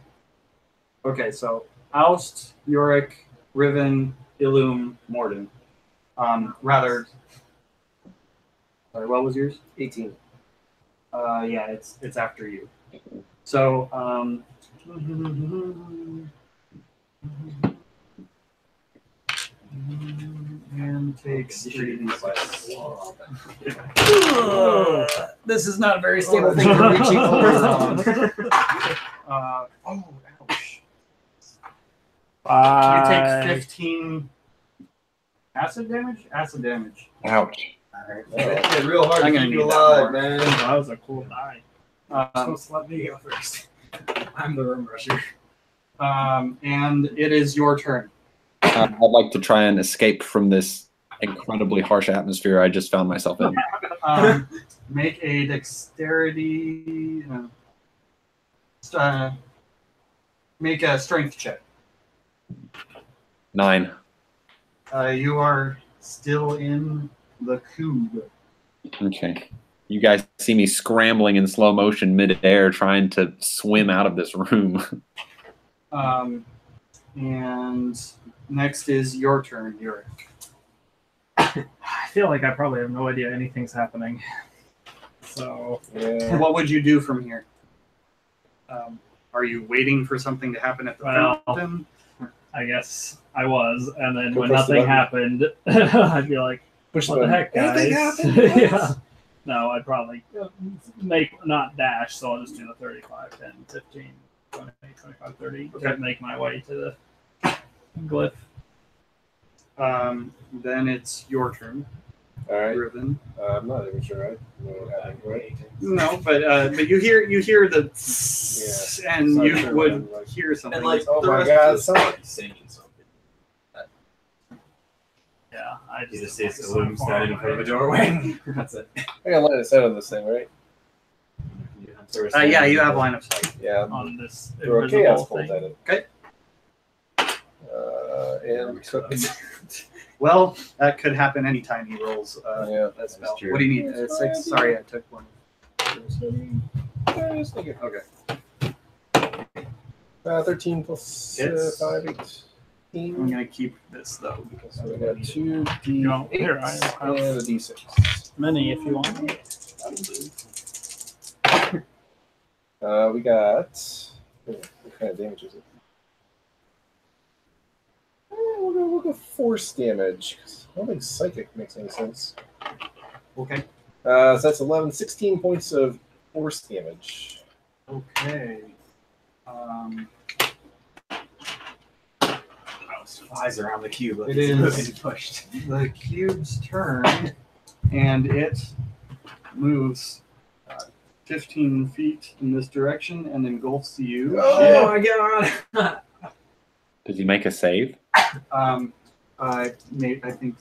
Okay, so Oust, Yorick, Riven, Illum, Morden. Sorry, what was yours? 18. Yeah, it's after you. So, and takes 3d6. This is not a very stable thing for reaching over. Oh, ouch. You take 15 acid damage? Acid damage. Ouch. It's real hard I'm to gonna keep need you that alive, more. man. That was a cool die. Just let me go first. I'm the room rusher. And it is your turn. I'd like to try and escape from this incredibly harsh atmosphere I just found myself in. Make a dexterity. Make a strength check. 9. You are still in the cube. Okay. You guys see me scrambling in slow motion midair trying to swim out of this room. And next is your turn, Yuri. I feel like I probably have no idea anything's happening. So Yeah. What would you do from here? Are you waiting for something to happen at the Well, fountain? I guess I was, and then Go when press the nothing button. happened, I'd be like, Push what the heck, guys? Anything happened? Yeah. No, I'd probably not dash, so I'll just do the 35, 10, 15, 20, 25, 30 to make my way to the glyph. Then it's your turn, All right. Riven. I'm not even sure. I know what happened, right? No, but you hear the and So I'm you sure would I'm like- hear something. And like Oh the my rest God, of this someone- is saying something. Yeah, I You just just see Illum standing in front of a doorway. That's it. I got line of sight on this thing, right? Yeah, you have line of sight. Yeah. on this Throw a chaos invisible bolt thing. at it. Okay. And cook it. Well, that could happen anytime he rolls Yeah. that spell. true. What do you need? 6? Sorry, I took one. Yeah, just take it. Okay. 13 plus Hits. 5, I'm 18. gonna keep this though because So we got 2 No, here, I D8 have- and a D6. Many, if you want. We got. What kind of damage is it? We'll go force damage. 'Cause I don't think psychic makes any sense. Okay. So that's 16 points of force damage. Okay. Flies around the cube. Like It it's is- getting pushed. The cube's turn, and it moves 15 feet in this direction and engulfs you. Oh! my god! Does he make a save? I think.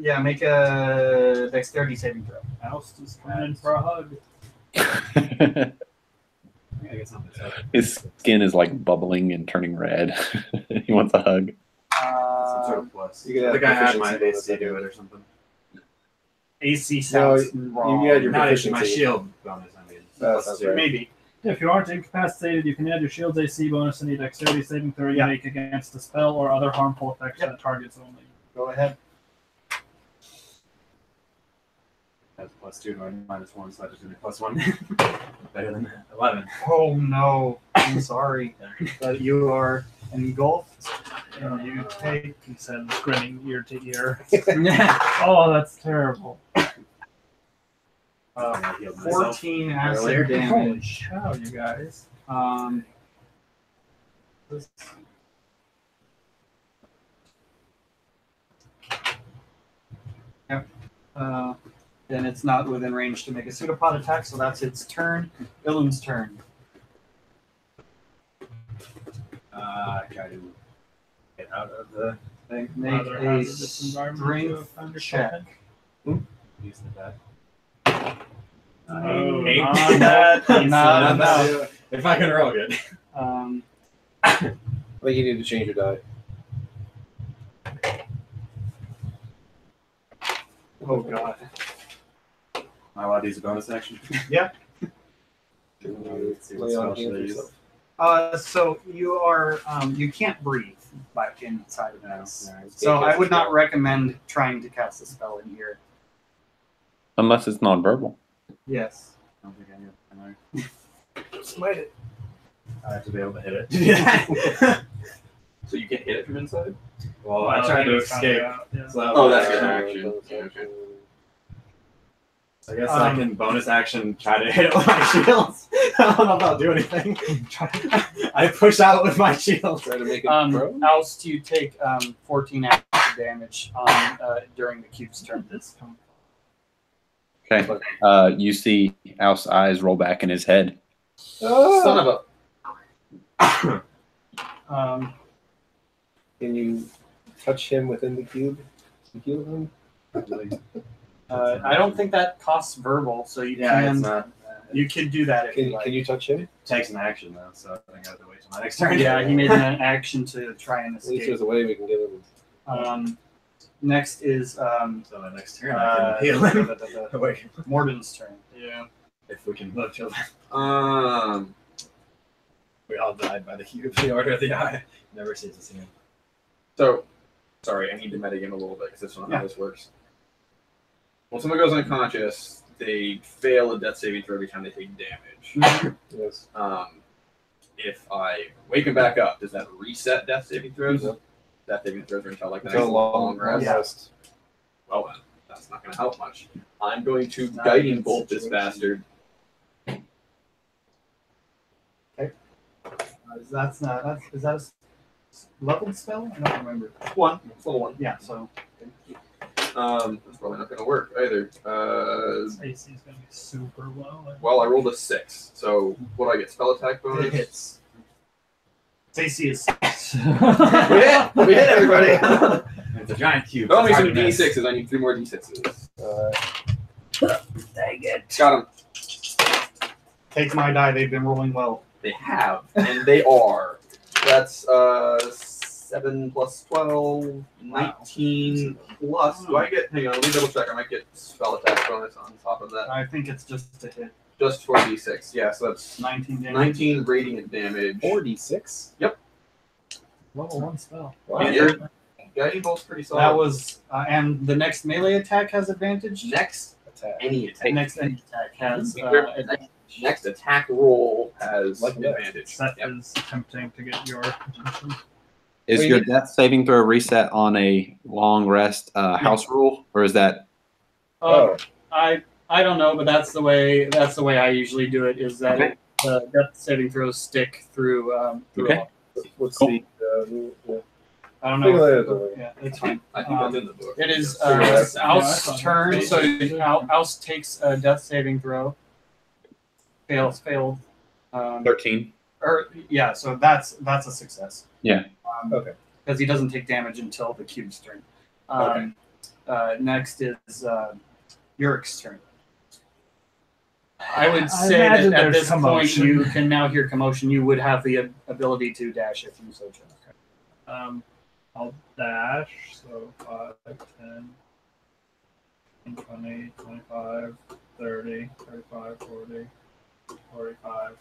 Yeah, make a dexterity saving throw. House is coming for a hug. Yeah, I guess something's up. His skin is like bubbling and turning red. He wants a hug. Some sort Um, of plus. You could I add think I had my proficiency AC bonus. do it or something. AC sounds wrong. you had your Not actually my proficiency. shield bonus. I mean, That's plus right. two. Maybe. If you aren't incapacitated, you can add your shield's AC bonus to any dexterity saving throw you Yeah. make against a spell or other harmful effects Yep. that targets only. Go ahead. That's plus 2 and minus 1, so that just gives me plus 1. Better than 11. Oh no, I'm sorry, but you are engulfed, and you take. He said, grinning ear to ear. Oh, that's terrible. I healed myself 14 earlier. acid Holy damage. cow, you guys. This- Yep. Then it's not within range to make a pseudopod attack, so that's its turn. Ilum's turn. I try to get out of the thing. Make Rather a hazardous environment to strength find yourself check. in. Use the bad. Oh, Eight. not that. Not Not enough. bad. If I can roll good. I think you need to change your die. Oh god. Am I allowed to use a bonus action? Let's see what Lay spell on should I hands use. yourself. So you are you can't breathe back inside of No, this. no, So I would not recommend trying to cast a spell in here. Unless it's non-verbal. Yes. I don't think I need. Smite it. I have to be able to hit it. So you can't hit it from inside? Well, I tried to you found escape. out, yeah. So that Oh, was- that's your action. Yeah, okay. I guess I can bonus action try to hit it with my shields. I don't know if I'll do anything. I push out with my shield. Try to make it prone. Oust, you take 14 acid damage during the cube's turn. This come Okay. You see Al's eyes roll back in his head. Son of a. Can you touch him within the cube to heal him? I don't think that costs verbal, so you Yeah, it's can not. you could do that if you Can, like. can you touch him? Takes an action though, so I think I have to wait till my next turn. Yeah, he made an action to try and At least escape. there's a way we can get him. Next is So my next turn I can heal him. Wait, Morden's turn. Yeah. if we can live till then. We all died by the cube, the order of the eye. Never sees us again. So, sorry, I need to metagame a little bit because that's not how this works. When someone goes unconscious, they fail a death saving throw every time they take damage. Yes. If I wake him back up, does that reset death saving throws? No. Death saving throws are until like the Until next long rest. rest. Well then, that's not going to help much. I'm going to Not guiding a good bolt this situation. bastard. Is that a leveled spell? I don't remember. One. It's level 1. Yeah, so That's probably not going to work either. This AC is going to be super low. Well, I rolled a 6. So what do I get? Spell attack bonus? it hits. Its AC is 6. We hit! We hit everybody! It's a giant cube. Roll me It's some hard to miss. d6s. I need 3 more d6s. Dang it. Got them. Take my die, they've been rolling well. They have, and they are. That's 7 plus 12, 19 plus. Do I get? Hang on, let me double check. I might get spell attack bonus on top of that. I think it's just a hit. Just for d6. Yeah, so that's 19 damage. 19 radiant damage. 4d6? Level 1 spell. Wow. And your guiding bolt's pretty solid. That was and the next melee attack has advantage. next Attack. any attack. Next attack has Next attack roll has Like that. advantage. That Yep. is attempting to get your attention. Is Wait, your death saving throw reset on a long rest house rule, or is that Oh. I don't know, but that's the way I usually do it. Is that Okay. death saving throws stick through Okay. all. What's Cool. the I don't Figure that know. out. Yeah, it's fine. I think that's in the book. It is Figure it out. Oust's turn, so Oust takes a death saving throw. Failed. 13? Or yeah, so that's a success. Yeah. Okay. Because he doesn't take damage until the cube's turn. Next is Yurik's turn. I would I say that imagine at there's this commotion. point you can now hear commotion. You would have the ability to dash if you so chose. I'll dash. So 5, 10, 20, 25, 30, 35, 40, 45,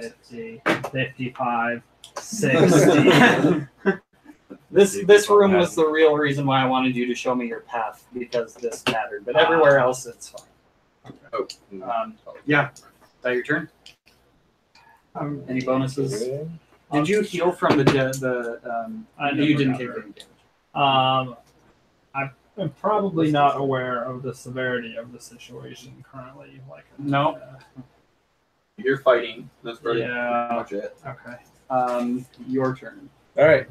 50, 55, 60. This room was the real reason why I wanted you to show me your path because this mattered. But everywhere else, it's fine. Oh, Yeah. Is that your turn? Any bonuses? Did you heal from I you didn't never take got any damage. I'm probably not aware of the severity of the situation currently. Like, No. you're fighting. That's pretty Yeah. much it. Okay. Your turn. All right.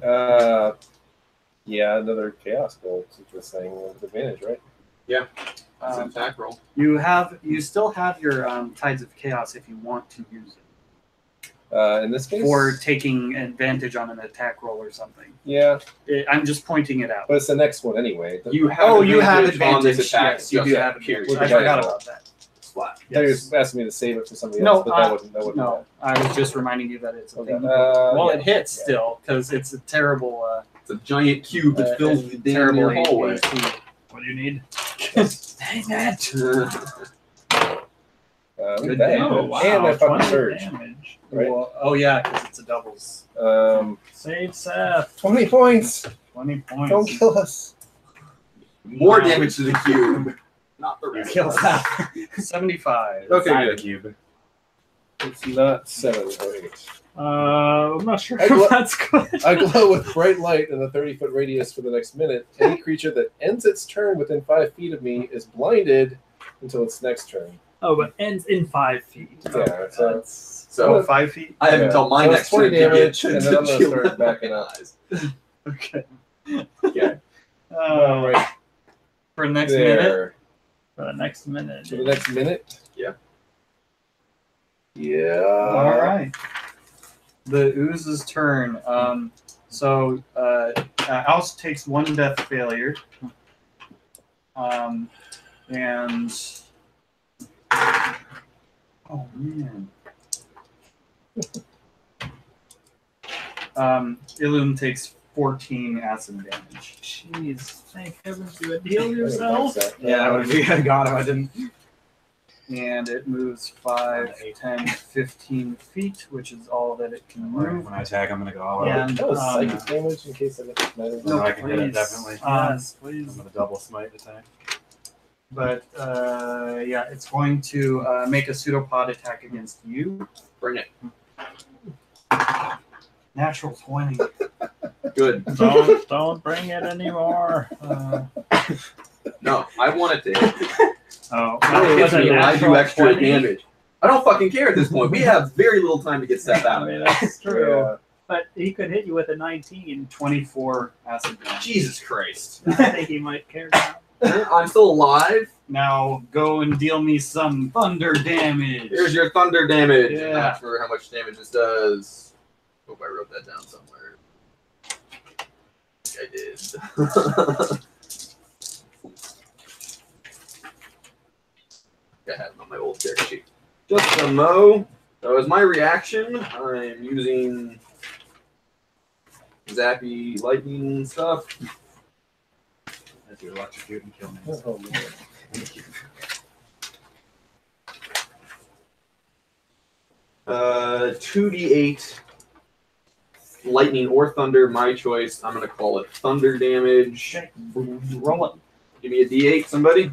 Yeah, another chaos goal. This thing with advantage, right? It's an Um, attack roll. you still have your Tides of Chaos if you want to use it In this case, for taking advantage on an attack roll or something. yeah, I'm just pointing it out. but it's the next one anyway. You have You have advantage on advantage. this attack. Yes, you do just have period. advantage. I Period. forgot about that. Flat. I thought you were asking me to save it for somebody No, else, but that wouldn't. No, I was just reminding you that it's a Okay. thing. Well, Yeah. it hits still because it's a terrible, It's a giant cube that fills the damn near hallway. AC. What do you need? Dang it! Look Good at that. damage. Oh, wow. And I fucking 20 surge. damage. Right. Well, oh yeah, because it's a doubles. Save Seth. 20 points. 20 points. Don't kill us. More Wow. damage to the cube. Not the You rest. killed that. 75. Okay, Inside good. the cube. It's not 7 or 8. I'm not sure I glo- if that's good. I glow with bright light in a 30-foot radius for the next minute. Any creature that ends its turn within 5 feet of me is blinded until its next turn. Oh, but ends in 5 feet. Yeah, so That's So 5 feet? I have Yeah. until my So it's next 20 turn to damage, get and then I'm gonna shield start out of backing my up. eyes. Okay. Okay. Right For the next minute? there. for the next minute. For the next minute? Yeah. Yeah. All right. The ooze's turn. So Alce takes 1 death failure. And oh man. Ilum takes 14 acid damage. Jeez, thank heavens you had healed yourself. Yeah, I would have got him. I didn't. And it moves 5, 10, 15 feet, which is all that it can move. When I attack, I'm gonna go all out. And That was psychic damage in case I get this matter. No, I can hit it, please. definitely. Yes, I'm please. gonna double smite attack. But yeah, it's going to make a pseudopod attack against you. Bring it. Natural 20. Good. Don't bring it anymore. No, I want it to hit. Oh, It hits was me a and I do natural extra 20? damage. I don't fucking care at this point. We have very little time to get Seth I out. mean, that's true. Yeah. But he could hit you with a 19. 24 acid damage. Jesus Christ. I think he might care now. I'm still alive. Now go and deal me some thunder damage. Here's your thunder damage. Yeah. Not sure how much damage this does. Hope I wrote that down somewhere. I did. I have it on my old character sheet. Just a mo. So as my reaction, I'm using zappy lightning stuff. If you electrocute and kill me. Oh, man. 2d8 lightning or thunder, my choice. I'm gonna call it thunder damage. Okay. Roll it. Give me a d8, somebody.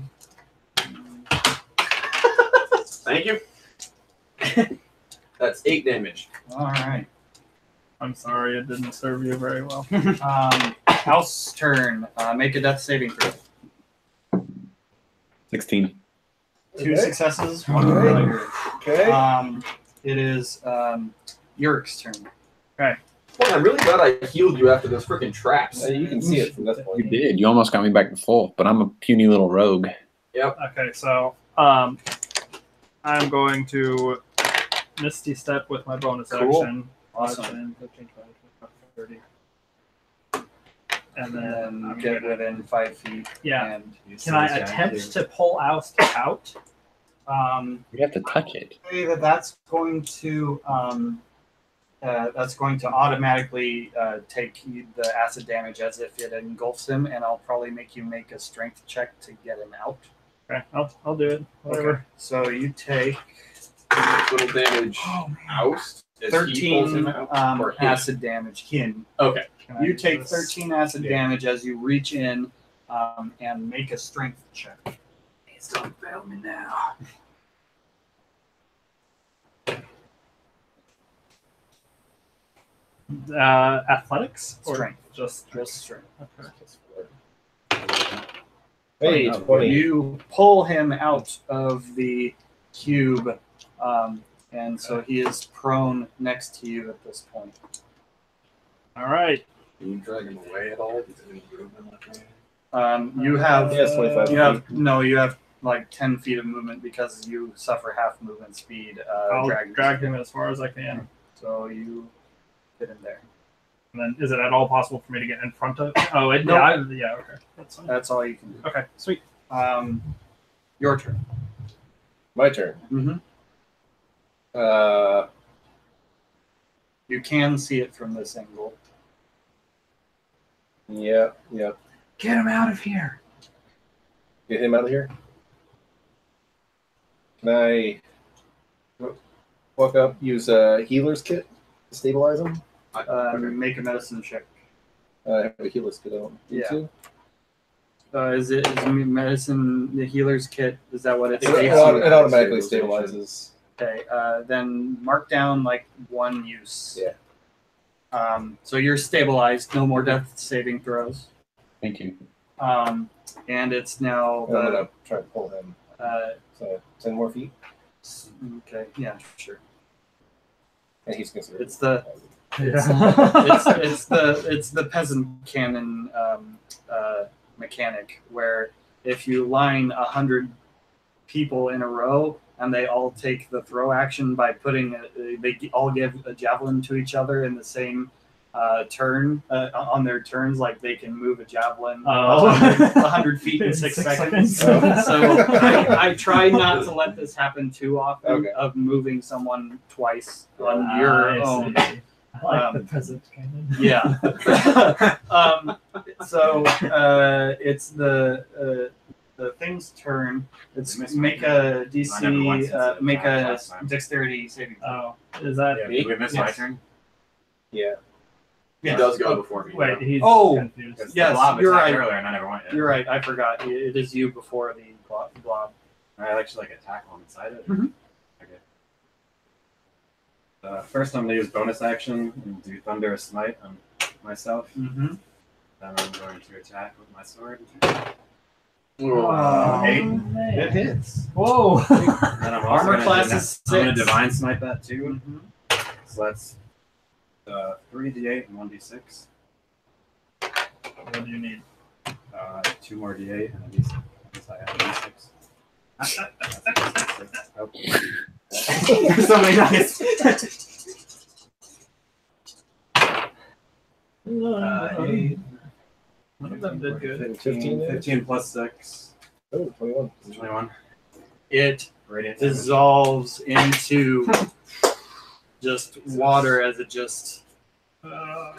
Thank you. That's 8 damage. All right. I'm sorry, it didn't serve you very well. House turn. Make a death saving throw. 16. 2 Okay. successes, 1 Okay. failure. Okay. It is Yurik's turn. Boy, I'm really glad I healed you after those freaking traps. You can see it from this You point. did. You almost got me back to full, but I'm a puny little rogue. Okay, so I'm going to Misty Step with my bonus Cool. action. Awesome. 10, 15, 20, 25, 30. And And then then I'm get gonna, within 5 feet. yeah. And Can I attempt to pull Oust out? You have to touch it. Say that's going to automatically take the acid damage as if it engulfs him, and I'll probably make you make a strength check to get him out. Okay, I'll do it. Whatever. Okay. So you take Little damage. Oust. As he pulls him 13 out, or him? acid damage. Him. Okay. Can I You do take this? 13 acid damage as you reach in and make a strength check. Please don't fail me now. Athletics or Strength. just strength. Okay. Hey, 20. You pull him out of the cube, and so he is prone next to you at this point. All right. Can you drag him away at all? Does any movement like that? You have He has 25 you have like 10 feet of movement because you suffer half movement speed. I'll Drag drag him as far as I can. So you get in there. And then, is it at all possible for me to get in front of? Oh, it, Nope. yeah. Okay, that's fine. That's all you can do. Okay, sweet. Your turn. My turn. Mm-hmm. You can see it from this angle. Yeah. Get him out of here. Get him out of here. Can I walk up, use a healer's kit to stabilize him? Make a medicine check. I have a healer's kit. I don't need Yeah. to. Is medicine the healer's kit? Is that what it's? It automatically stabilizes. Okay. Then mark down like one use. Yeah. So you're stabilized. No more death saving throws. Thank you. And it's now I'm gonna try to pull him. So 10 more feet, okay. Yeah. Sure. and he's considered. It's the Yeah. it's the peasant cannon mechanic where if you line 100 people in a row and they all take the throw action by putting they all give a javelin to each other in the same turn on their turns, like they can move a javelin 100 feet in 6 seconds. So I try not to let this happen too often of moving someone twice on your own. I like the peasant cannon. Yeah. So it's the thing's turn. It's make a DC, make a dexterity saving throw. Oh, is that? Yeah, did we miss my Yes. turn? Yeah. He does go before me. Wait, he's confused. Because Yes, the blob you're attacked right. earlier and I never went yet. You're right. I forgot. It is you before the blob. I actually attack alongside it. Mhm. Okay. First, I'm going to use bonus action and do Thunderous Smite on myself. Mm-hmm. Then I'm going to attack with my sword. Oh, 8. man. It hits. Whoa. Then I'm also Armor gonna class divi- is I'm going 6. to Divine Smite that too. Mm-hmm. So that's 3d8 and 1d6. What do you need? 2 more d8 and a d6. Because I have a d6. Oh. So many dice. 8, One of them did good. 15 plus 6. Oh, 21. 21. It Radiant damage. dissolves into just water as it just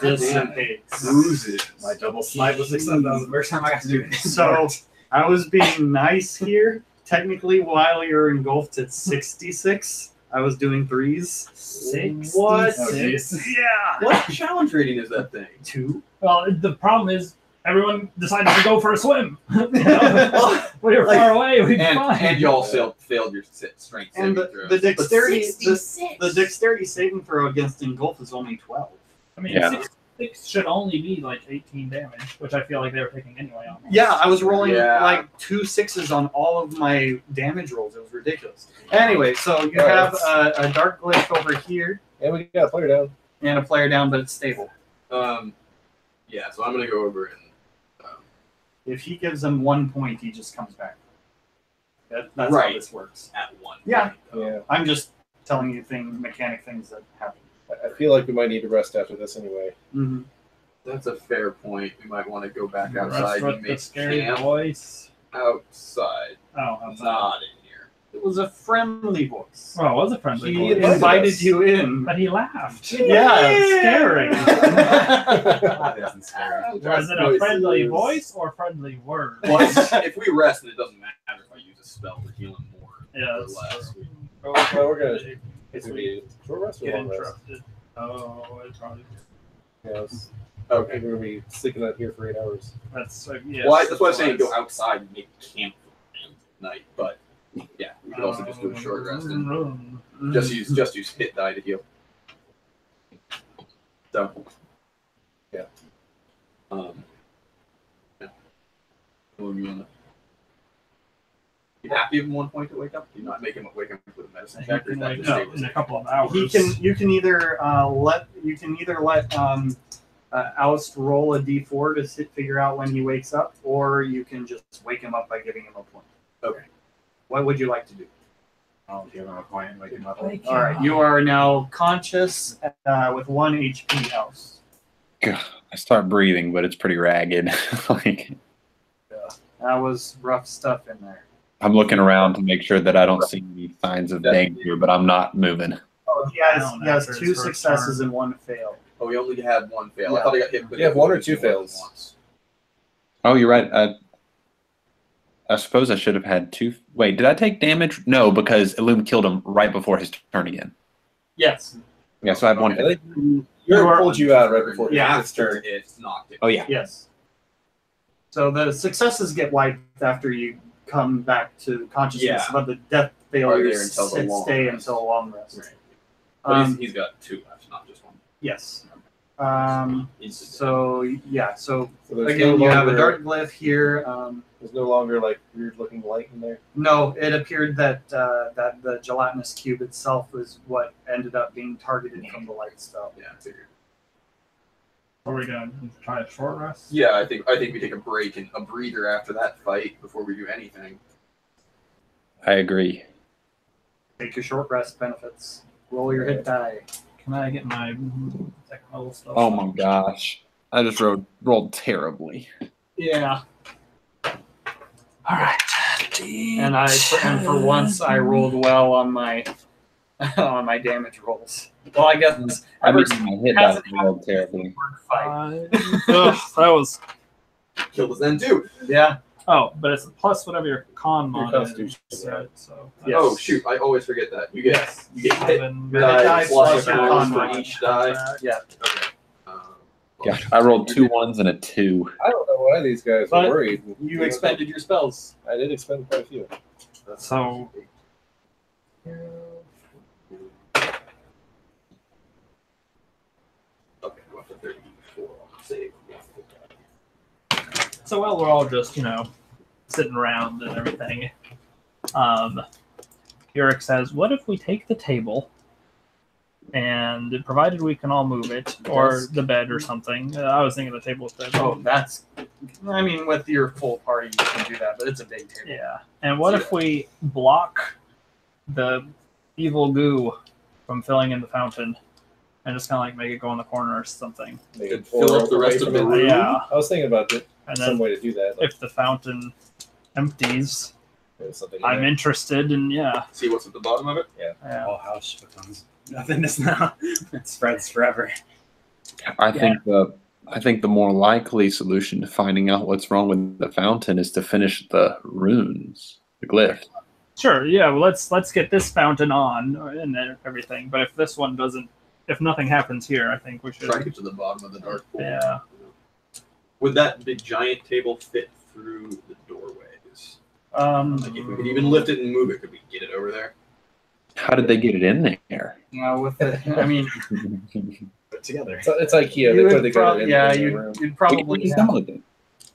dissipates. Oozes. My double smite was successful. That was the first time I got to do it. So I was being nice here. Technically, while you're engulfed at 66, I was doing 3s. 66. What? Oh, geez. Yeah. What challenge rating is that thing? 2. Well, the problem is everyone decided to go for a swim. Well, We were far away. We'd be and fine. y'all failed your strength And saving throws. the dexterity, But the dexterity saving throw against engulf is only 12. I mean, Yeah. 66 should only be like 18 damage, which I feel like they were taking anyway. Almost. Yeah, I was rolling Yeah. like 2 6s on all of my damage rolls. It was ridiculous. Anyway, so you Right. have a dark glitch over here And we got a player down. and a player down, but it's stable. Yeah, so I'm gonna go over and If he gives them 1 point, he just comes back. That's how Right. this works. at 1. Yeah. Yeah. I'm just telling you mechanic things that happen. I feel like we might need to rest after this anyway. Mm-hmm. That's a fair point. We might want to go back Rest outside with and the make scary camp voice. outside, Oh, outside. not in here. It was a friendly voice. Well, it was a friendly He voice, invited us. you in. but he laughed. Yeah, it's Scary. That isn't scary. Was it a friendly voice or friendly word? Well, if we rest, then it doesn't matter if I use a spell. We're healing more Yeah, or that's less. true. Well, we're gonna. It's If gonna we be short rest or get long rest. interrupted. Oh, it's probably Yes. Okay. We're gonna be sleeping out here for 8 hours. that's yes. Well, that's why I'm saying go outside and make camp at night. But yeah, we could also just do a short rest and just use hit die to heal. So Yeah. Yeah. You happy with 1 point to wake up? Do you not make him wake up with a medicine check? Or is that just No, stay with in a it? couple of hours. You can either let Oust roll a d4 to figure out when he wakes up, or you can just wake him up by giving him a point. Okay. What would you like to do? I'll give him a point and wake him up. All right, you are now conscious with 1 HP, Oust. God, I start breathing, but it's pretty ragged. Like, That was rough stuff in there. I'm looking around to make sure that I don't see any signs of danger, but I'm not moving. Oh, he has After 2 his first successes turn. and 1 fail. Oh, we only had 1 fail. Yeah. I thought I got hit. You have 1 or 2 fails. Once. Oh, you're right. I suppose I should have had 2. Wait, did I take damage? No, because Illum killed him right before his turn again. Yes. Yeah, so I have 1. I think Yuri pulled you out right before Yeah. his turn. It's knocked it. Oh, yeah. Yes. So the successes get wiped after you come back to consciousness, Yeah. but the death there failures until the long stay rest. until a long rest. Right. But Um, he's got 2 left, not just 1. yes. He's So yeah. So So there's again, no you have a longer- dark glyph here. There's no longer like weird looking light in there. No, it appeared that that the gelatinous cube itself was what ended up being targeted from the light spell. yeah, I figured. Are we going to try a short rest? Yeah, I think we take a break and a breather after that fight before we do anything. I agree. Take your short rest benefits. Roll your hit die. Can I get my technical stuff? Oh my gosh. I just rolled terribly. Yeah. All right. And for once I rolled well on my on my damage rolls. Well, I guess I ever mean, my hit hasn't dice rolled terribly. fight. Ugh, that was. Killed us then too. Yeah. Oh, but it's plus whatever your con Your mod constitution, is. yeah. Right, so Yes. Oh shoot! I always forget that. You get hit 7, Your hit die plus plus your your bonus con for mod. each die. Yeah. Okay. Gosh, I rolled 2 1s and a 2. I don't know why these guys But were worried. You expended your spells. I did expend quite a few. So Okay, go up to 34. Save. So while we're all just, sitting around and everything, Yurik says, what if we take the table and provided we can all move it, or the bed or something? I was thinking the table with bed. Oh, I mean, with your full party, you can do that, but it's a big table. Yeah. And what if we block the evil goo from filling in the fountain and just kind of like make it go in the corner or something? They Could pour fill up the away rest of from the it. room. Yeah. I was thinking about it. And Some then way to do that. Like, if the fountain empties, there's something in I'm there. interested in, yeah. See what's at the bottom of it. Yeah. The whole house becomes nothingness now. It spreads forever. I think the more likely solution to finding out what's wrong with the fountain is to finish the runes, the glyph. Sure, yeah, well, let's get this fountain on and everything. But if this one doesn't, if nothing happens here, I think we should. Try to get to the bottom of the dark pool. Yeah. Would that big giant table fit through the doorways? Like if we could even lift it and move it, could we get it over there? How did they get it in there? With it, I mean, Put together. It's IKEA. They you put it would together in the room. you'd probably We have assembled it.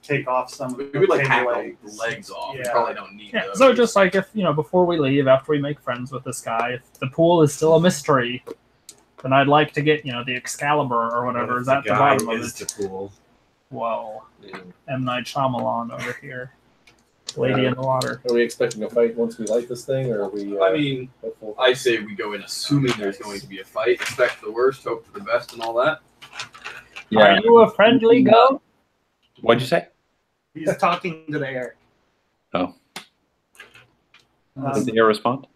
take off some of We the would like table hack legs. the legs off. We Yeah. probably don't need Yeah, those. so just like if, before we leave, after we make friends with this guy, if the pool is still a mystery, then I'd like to get, the Excalibur or whatever is at the bottom of is it. the pool. Whoa. Yeah. M. Night Shyamalan over here. Lady in the water. Are we expecting a fight once we light this thing, or are we? I mean, hopeful? I say we go in assuming there's going to be a fight, expect the worst, hope for the best, and all that. Are you a friendly goat? What'd you say? He's talking to the air. Does the air respond?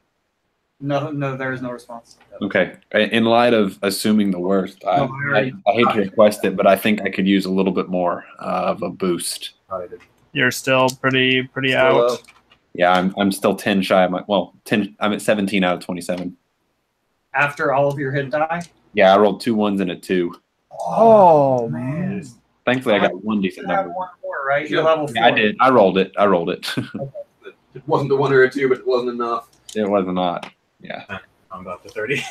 No, there is no response. Okay. In light of assuming the worst, I hate to request it, but I think I could use a little bit more of a boost. You're still pretty Still out. low. Yeah, I'm still 10 shy of my 10. I'm at 17 out of 27. After all of your hit die. Yeah, I rolled 2 1s and a 2. Oh man. Thankfully, I got one You decent have number. one more, right? You're Yeah. level 4. Yeah, I did. I rolled it. It wasn't the 1 or a 2, but it wasn't enough. It was not. Yeah. I'm about to 30.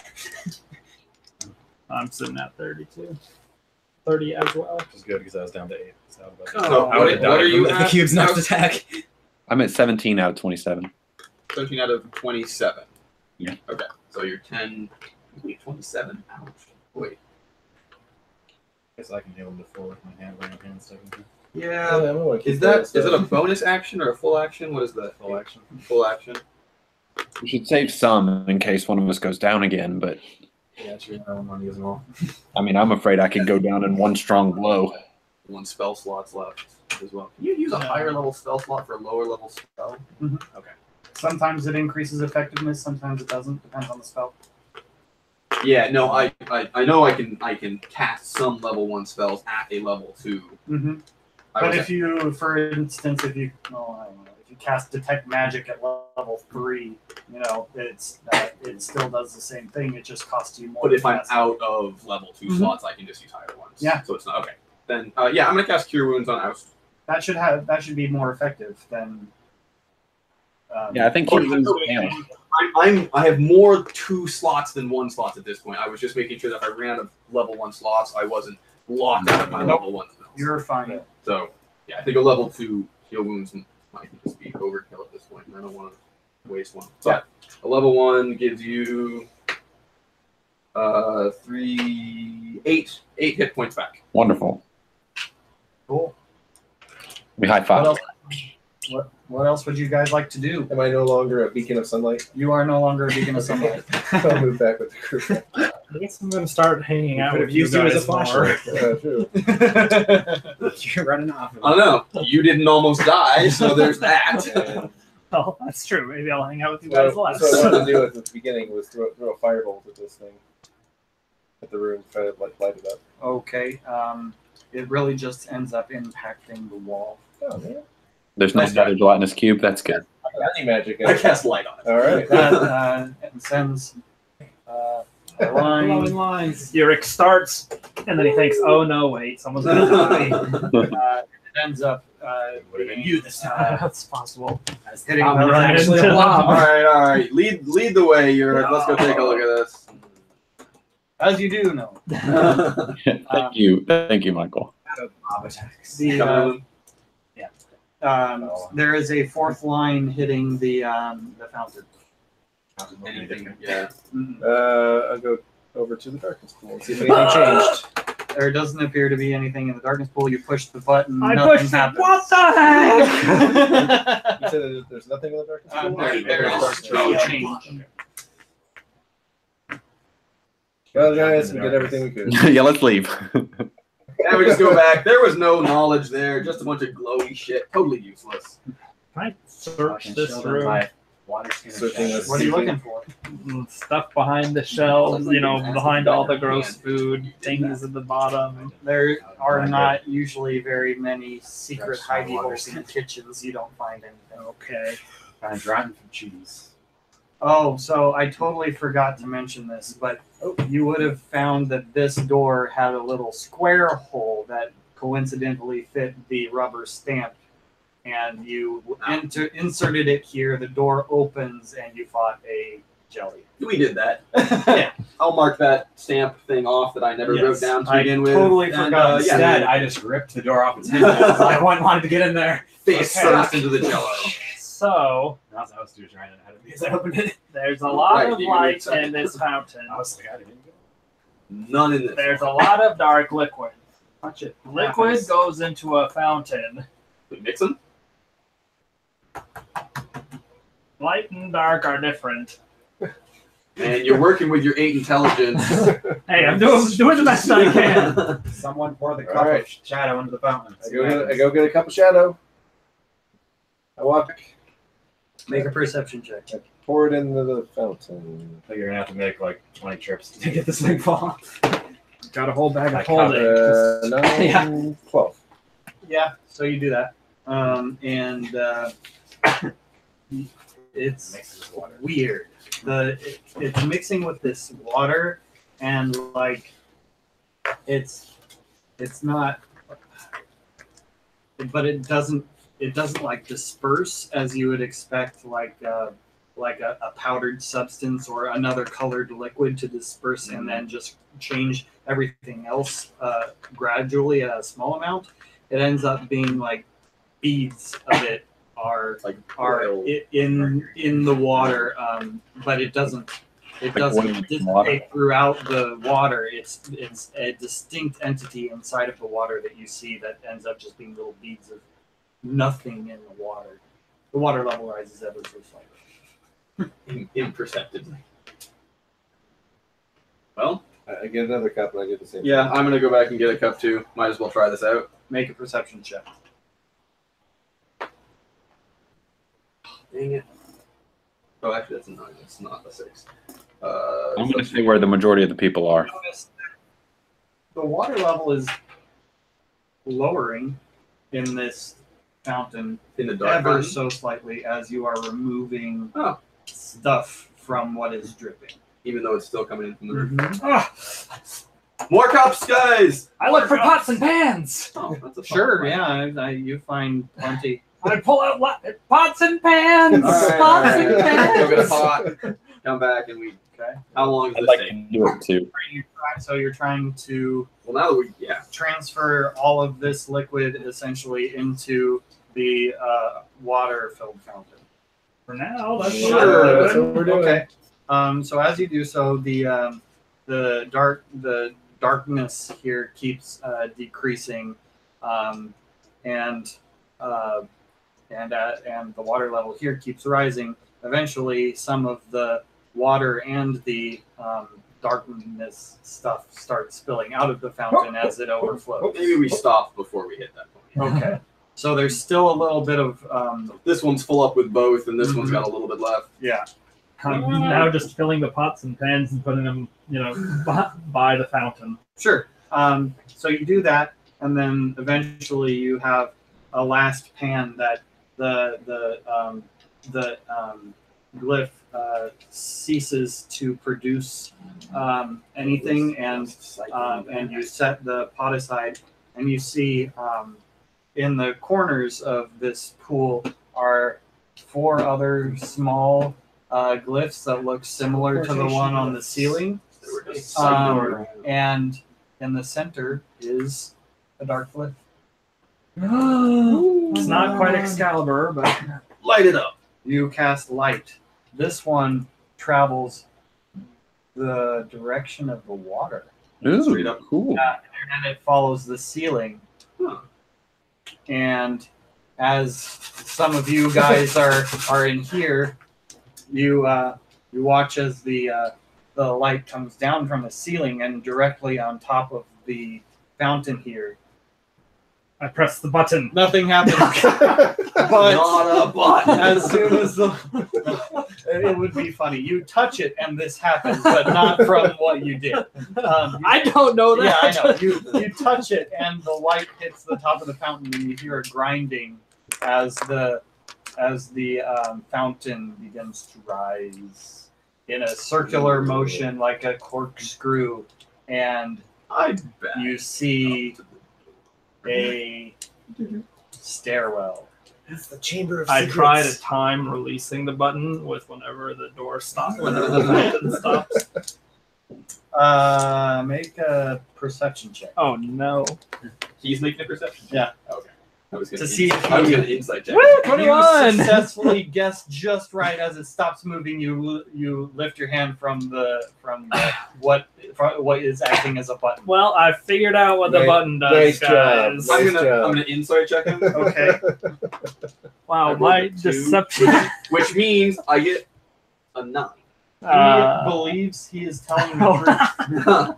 I'm sitting at 32. 30 as well. Which is good because I was down to 8. So I was about So I would've what are died you from the at? cube's next attack. I'm at 17 out of 27. 17 out of 27. Yeah. Okay, so you're 10. Wait, 27? Ouch. Wait. Guess I can heal him before with my hand when my hand's stuck in here. Yeah. I might wanna keep Is that stuff. is it a bonus action or a full action? What is that? Full action. Full action. We should save some in case one of us goes down again, but Yeah, sure. I don't want to use them all. I mean, I'm afraid I could go down in one strong blow. 1 spell slot's left as well. Can you use a higher level spell slot for a lower level spell? Sometimes it increases effectiveness, sometimes it doesn't. Depends on the spell. Yeah, no, I know I can cast some level 1 spells at a level 2. Mm-hmm. I But was if you, for instance, if you cast detect magic at level 3, it still does the same thing. It just costs you more. But to if I'm cast. out of level 2 Mhm. slots, I can just use higher ones. Yeah. So it's not okay. Then yeah, I'm gonna cast Cure Wounds on Oust. that should be more effective than. Yeah, I think Oh, he was no, I have more 2 slots than 1 slots at this point. I was just making sure that if I ran out of level 1 slots, I wasn't locked out of my Nope. level 1 spells. You're fine. So yeah, I think a level 2 Heal Wounds might just be overkill at this point, and I don't want to waste one. But a level 1 gives you 8 hit points back. wonderful. Cool. We high What five. else? What else would you guys like to do? Am I no longer a beacon of sunlight? You are no longer a beacon of sunlight. I'll move back with the group. I guess I'm gonna start hanging out Could with have you used him as a guys more. flashlight. True. You're running off. I don't know. You didn't almost die, so there's that. Oh, that's true. Maybe I'll hang out with you So, guys so less. what I wanted to do at the beginning was throw a firebolt at this thing. At the room, try to light it up. Okay. It really just ends up impacting the wall. Oh, man. There's no Nice try. other gelatinous cube. That's good. Any magic. I cast light on it. All right. That sends a line. Glowing lines. Yurik starts, and then he thinks, "Oh no, wait, someone's gonna do me." It ends up Would have been you this time. That's possible. hitting I'm the running actually into a blob. All right. Lead the way, Yurik. Let's go take a look at this. As you do know. Thank you, Michael. Mob attacks. The, Coming there is a 4th line hitting the fountain. in. Anything? Yeah. I'll go over to the darkness pool and see if anything changed. There doesn't appear to be anything in the darkness pool. You push the button. I nothing pushed it. happens. What the heck? You said that there's nothing in the darkness pool? There is Okay. no change. Well, guys, we did everything we could. Yeah, let's leave. Now we just go back. There was no knowledge there. Just a bunch of glowy shit. Totally useless. Can I search this room? Searching this. What are you looking for? Stuff behind the shelves, behind all the gross food, things at the bottom. There are not usually very many secret hidey holes in kitchens. You don't find anything. Okay. Find rotten from cheese. Oh, so I totally forgot to mention this, but you would have found that this door had a little square hole that coincidentally fit the rubber stamp. And you inserted it here, the door opens, and you fought a jelly. We did that. Yeah. I'll mark that stamp thing off that I never Yes, wrote down to I begin with. totally And, forgot. yeah, Instead, I just ripped the door off its hinges. I wanted to get in there. face Okay. first into the jello. So, I was doing trying to hide it because I opened it. there's a lot Right, of you light can in this fountain. I was like, I didn't go. None in this. There's a lot of dark liquid. Watch it. Liquid Happens. goes into a fountain. We mix them. Light and dark are different. And you're working with your 8 intelligence. Hey, I'm doing the best I can. Someone pour the cup Alright. of shadow into the fountain. I go get a cup of shadow. I walk Make a perception check. Pour it into the fountain. So you're gonna have to make like 20 trips to get this thing fall. Got a whole bag I of holding. 9, Yeah. 12. Yeah, so you do that. And it's Mixes with water. weird. It's mixing with this water, and like it's not, but it doesn't like disperse as you would expect, like a powdered substance or another colored liquid to disperse and then just change everything else gradually at a small amount. It ends up being like beads of it are Like are oil. in the water, but it doesn't oil dissipate in water. throughout the water. It's a distinct entity inside of the water that you see that ends up just being little beads of nothing in the water. The water level rises ever so slightly. Imperceptibly. Well, I get another cup and I get the same. yeah, I'm gonna go back and get a cup too. Might as well try this out. Make a perception check. Dang it. Oh, actually, that's a 9. It's not a 6. I'm going to say where the majority of the people are. Notice the water level is lowering in this fountain in the dark. ever fountain. so slightly as you are removing Oh. stuff from what is dripping. Even though it's still coming in from the roof. Ah, More cups, guys! I look for pots and pans. Oh, that's a fun Sure, plan. yeah, you find plenty. I pull out pots and pans. All right, Pots all and right. pans. Go get a pot. Come back and we. Okay. How long does I'd this like take? to do it too. So you're trying to Well, now that we transfer all of this liquid essentially into the water-filled fountain. For now, that's Sure, what I'm that's doing. what we're doing. Okay. So as you do so, the darkness here keeps decreasing, and the water level here keeps rising. Eventually, some of the water and the darkness stuff starts spilling out of the fountain as it overflows. maybe we stop before we hit that point. Okay. So there's still a little bit of This one's full up with both, and this one's Mhm. got a little bit left. yeah. I'm now just filling the pots and pans and putting them, by the fountain. Sure. So you do that, and then eventually you have a last pan that the glyph ceases to produce anything, and you set the pot aside, and you see in the corners of this pool are 4 other small glyphs that look similar to the one on the ceiling. They were just And in the center is a dark glyph. It's not quite Excalibur, but light it up. You cast light. This one travels the direction of the water, Straight Ooh, up. cool. and it follows the ceiling. Huh. And as some of you guys are in here, you watch as the light comes down from the ceiling and directly on top of the fountain here. I press the button. Nothing happens. But Not a button. as soon as it would be funny. You touch it and this happens, but not from what you did. I don't know Yeah, that. I know. You touch it and the light hits the top of the fountain and you hear a grinding as the fountain begins to rise in a circular motion like a corkscrew, and I bet. you see a stairwell. It's the Chamber of I Secrets. try to time releasing the button with whenever the door stops, whenever the fountain stops. Make a perception check. Oh no! He's making a perception. Yeah. Okay. I was gonna To see if I was you- gonna insight check. Woo! You 21. successfully guessed just right as it stops moving. You lift your hand from what is acting as a button. Well, I figured out what the Nice- button does, nice job. guys. Nice I'm job. gonna insight check him, Okay. Wow, I rolled my a 2. deception. which means I get a 9. He believes he is telling the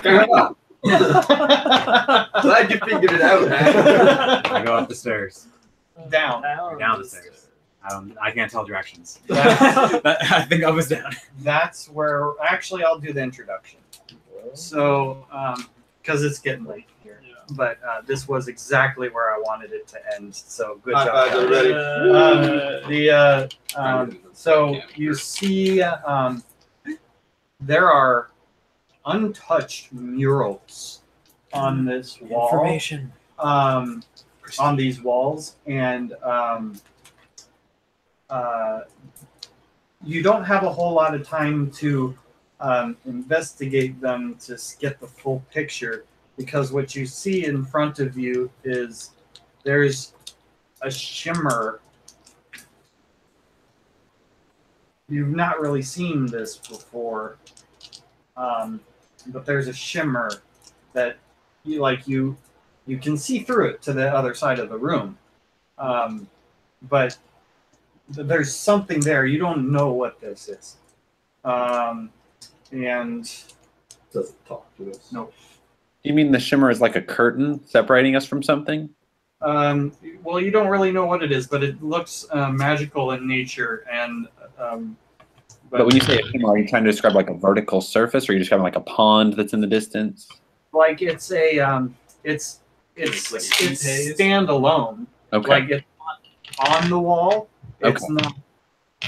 Fair enough. Glad you figured it out, man. I go up the stairs. truth. Down. Down the stairs. I can't tell directions. That's, I think I was down. that's where actually I'll do the introduction. So, because it's getting late here, but this was exactly where I wanted it to end. So good High job. fives, guys. everybody. So you see, there are untouched murals on this wall. Information. On these walls, and you don't have a whole lot of time to investigate them to get the full picture, because what you see in front of you is there's a shimmer. You've not really seen this before, but there's a shimmer that you can see through it to the other side of the room, but there's something there. You don't know what this is, and Doesn't talk to us. no. You mean the shimmer is like a curtain separating us from something? Well, you don't really know what it is, but it looks magical in nature, and But when you say a shimmer, are you trying to describe like a vertical surface, or are you describing like a pond that's in the distance? like it's a it's like a heat haze? standalone. Okay. Like it's not on the wall. It's Okay. not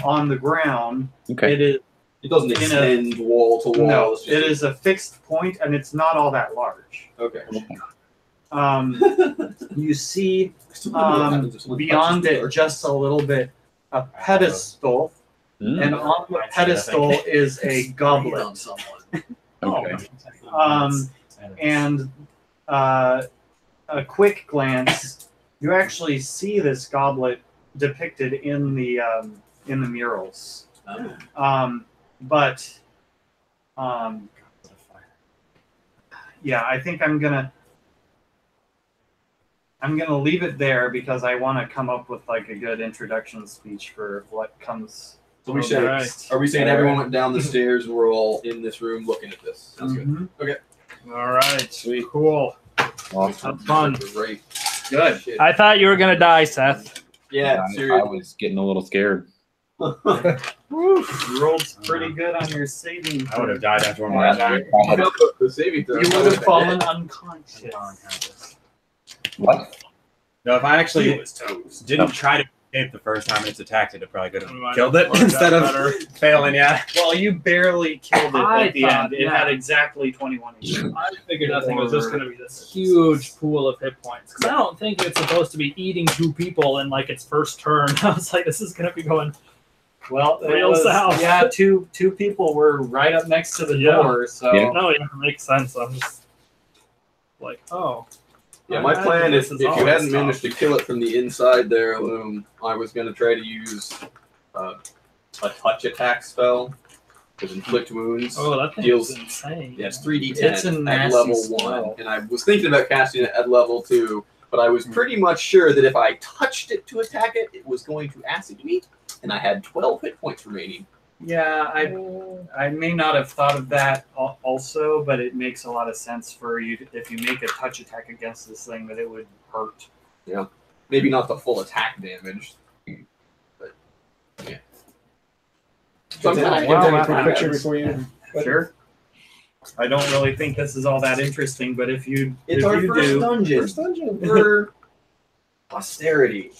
on the ground. Okay. It is. It doesn't In a- extend wall to wall. No, it's just it is a fixed point, and it's not all that large. Okay. You see I still don't know what happens if someone beyond touches it the just a little bit a pedestal, Mm, and on the pedestal is a goblet. on someone. okay. And a quick glance, you actually see this goblet depicted in the murals. But yeah, I think I'm gonna leave it there because I want to come up with like a good introduction speech for what comes. So we say, Alright. are we saying everyone went down the stairs and we're all in this room looking at this? Sounds good. Mhm. All right. Sweet. Cool. Awesome. Have fun. Great. Good. Shit. I thought you were gonna die, Seth. Yeah, I seriously. was getting a little scared. You rolled pretty good on your saving. I would have died after one of Yeah, my attacks. I had- The saving throw. You would have fallen unconscious. What? No, if I actually toast. didn't try to escape the first time it's attacked it, it probably could We have might killed have it worked out instead of better. failing. Yeah. Well, you barely killed it I at the thought, end. It yeah. had exactly 21 HP. I figured that thing was just going to be this huge pool of hit points. Because I don't think it's supposed to be eating two people in like its first turn. I was like, this is going to be going. Well, it Real was, south. yeah, two people were right up next to the Yeah. door, so Yeah. No, it makes sense. I'm just like, oh. Yeah, my I plan think is this if you always hadn't tough. managed to kill it from the inside there, Loom, I was going to try to use a touch attack spell with inflict wounds. Oh, that thing Deals- is insane. Yeah, it's 3d10 It's a at nasty level spell. 1. And I was thinking about casting it at level 2, but I was pretty much sure that if I touched it to attack it, it was going to acid me, and I had 12 hit points remaining. yeah, I may not have thought of that also, but it makes a lot of sense for you if you make a touch attack against this thing that it would hurt. Maybe not the full attack damage, but yeah. So I'm Can I glad Wow, take a that quick happens. picture before you? Sure. I don't really think this is all that interesting, but if you it's if our you first do, dungeon. First dungeon. For posterity.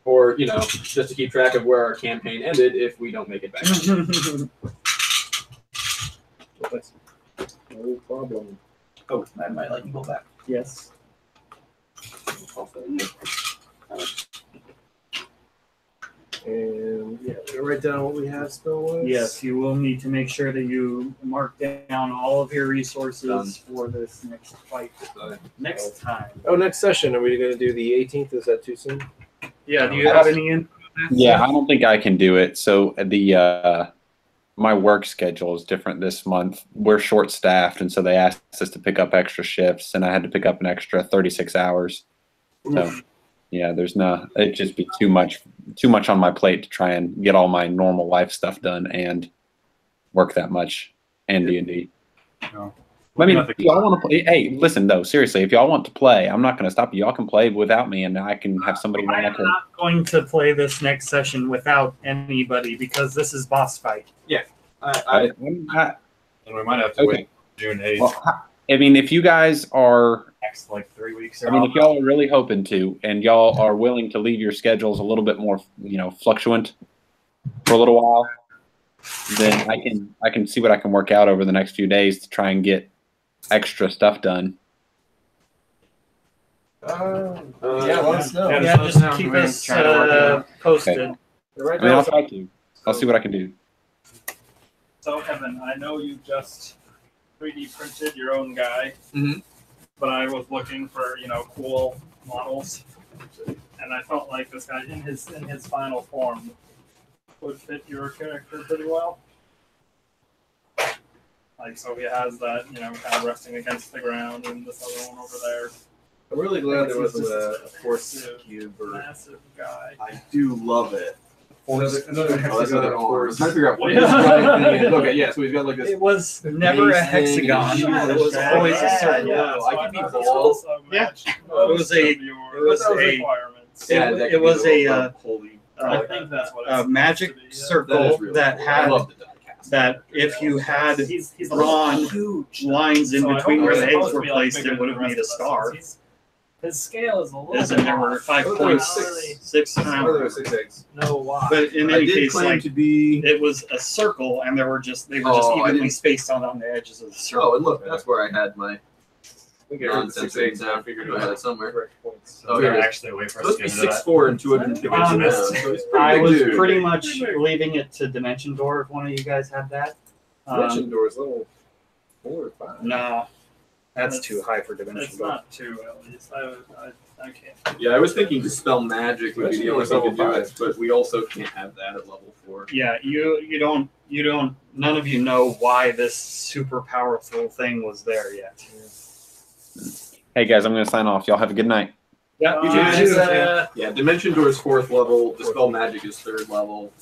Or, just to keep track of where our campaign ended if we don't make it back. No problem. Oh, I might let you go back. yes. And yeah, we'll write down what we have spell wise. Yes, you will need to make sure that you mark down all of your resources Done. for this next fight. Next time. Oh, next session. Are we going to do the 18th? Is that too soon? Yeah, do you have any in? Yeah, I don't think I can do it. So the my work schedule is different this month. We're short staffed, and so they asked us to pick up extra shifts, and I had to pick up an extra 36 hours. So yeah, it'd just be too much on my plate to try and get all my normal life stuff done and work that much and D&D. I mean, Nothing. if y'all want to play, hey, listen though, seriously, if y'all want to play, I'm not going to stop you. Y'all can play without me, and I can have somebody run I'm up to. not going to play this next session without anybody because this is boss fight. And And we might have to Okay. wait June 8th. well, I mean, if you guys are, Next like 3 weeks. I mean, if y'all are really hoping to, and y'all are willing to leave your schedules a little bit more, fluctuant for a little while, then I can see what I can work out over the next few days to try and get extra stuff done. Yeah, let us know. Yeah, Yeah, just just let us know. keep We us try to work it out. posted. Okay. Right I mean, now, I'll try to. I'll see what I can do. So Evan, I know you just 3D printed your own guy, Mhm. but I was looking for cool models, and I felt like this guy in his final form would fit your character pretty well. Like, so he has that kind of resting against the ground, and this other one over there, I'm really glad there wasn't He's a just force massive- cube or massive guy. I do love it. another Oh, that's hexagon another of arm. force. Trying to figure out what Yeah. this guy thing is. Okay, yeah, so he's got like this. It was never a Mace thing hexagon. and It was yeah, always yeah, a circle. yeah. so I could be thought bald. this also Yeah. matched It was a- most of your it was a- requirements. Yeah. that it could be was the a, little holy. I think that's what it's A supposed magic to be, yeah. circle That is really that cool. I had love the die cast. that if you had he's drawn huge lines in So I between hope where he's the supposed eggs to were be, like, placed, bigger it would than have the made a rest of us. star. His scale is a little As bit in there were off. 5 Oh, there points, were six. Oh, there were 6 eggs. No why. But in I any did case, claim like to be. it was a circle, and they were just I evenly didn't- spaced on the edges of the circle. Oh, and look, that's where I had my I think I heard the 6 nonsense eggs down. now. Figured I it had out. it somewhere. Correct points. Oh, Oh, here it is. actually wait for us Supposed to to be get into that. 6'4" and 250 pounds. So he's pretty I big was dude. pretty much leaving it to Dimension Door if one of you guys had that. Dimension door is level 4 or 5. No, that's It's- too high for Dimension It's Door. not too at least. I can't. Yeah, I was thinking Dispel Magic would be the only thing to do it, but we also can't have that at level 4. Yeah, you don't none of you know why this super powerful thing was there yet. Hey guys, I'm going to sign off. Y'all have a good night. Yeah, You you too. too. Yeah, Dimension Door is 4th level. Dispel Magic is 3rd level.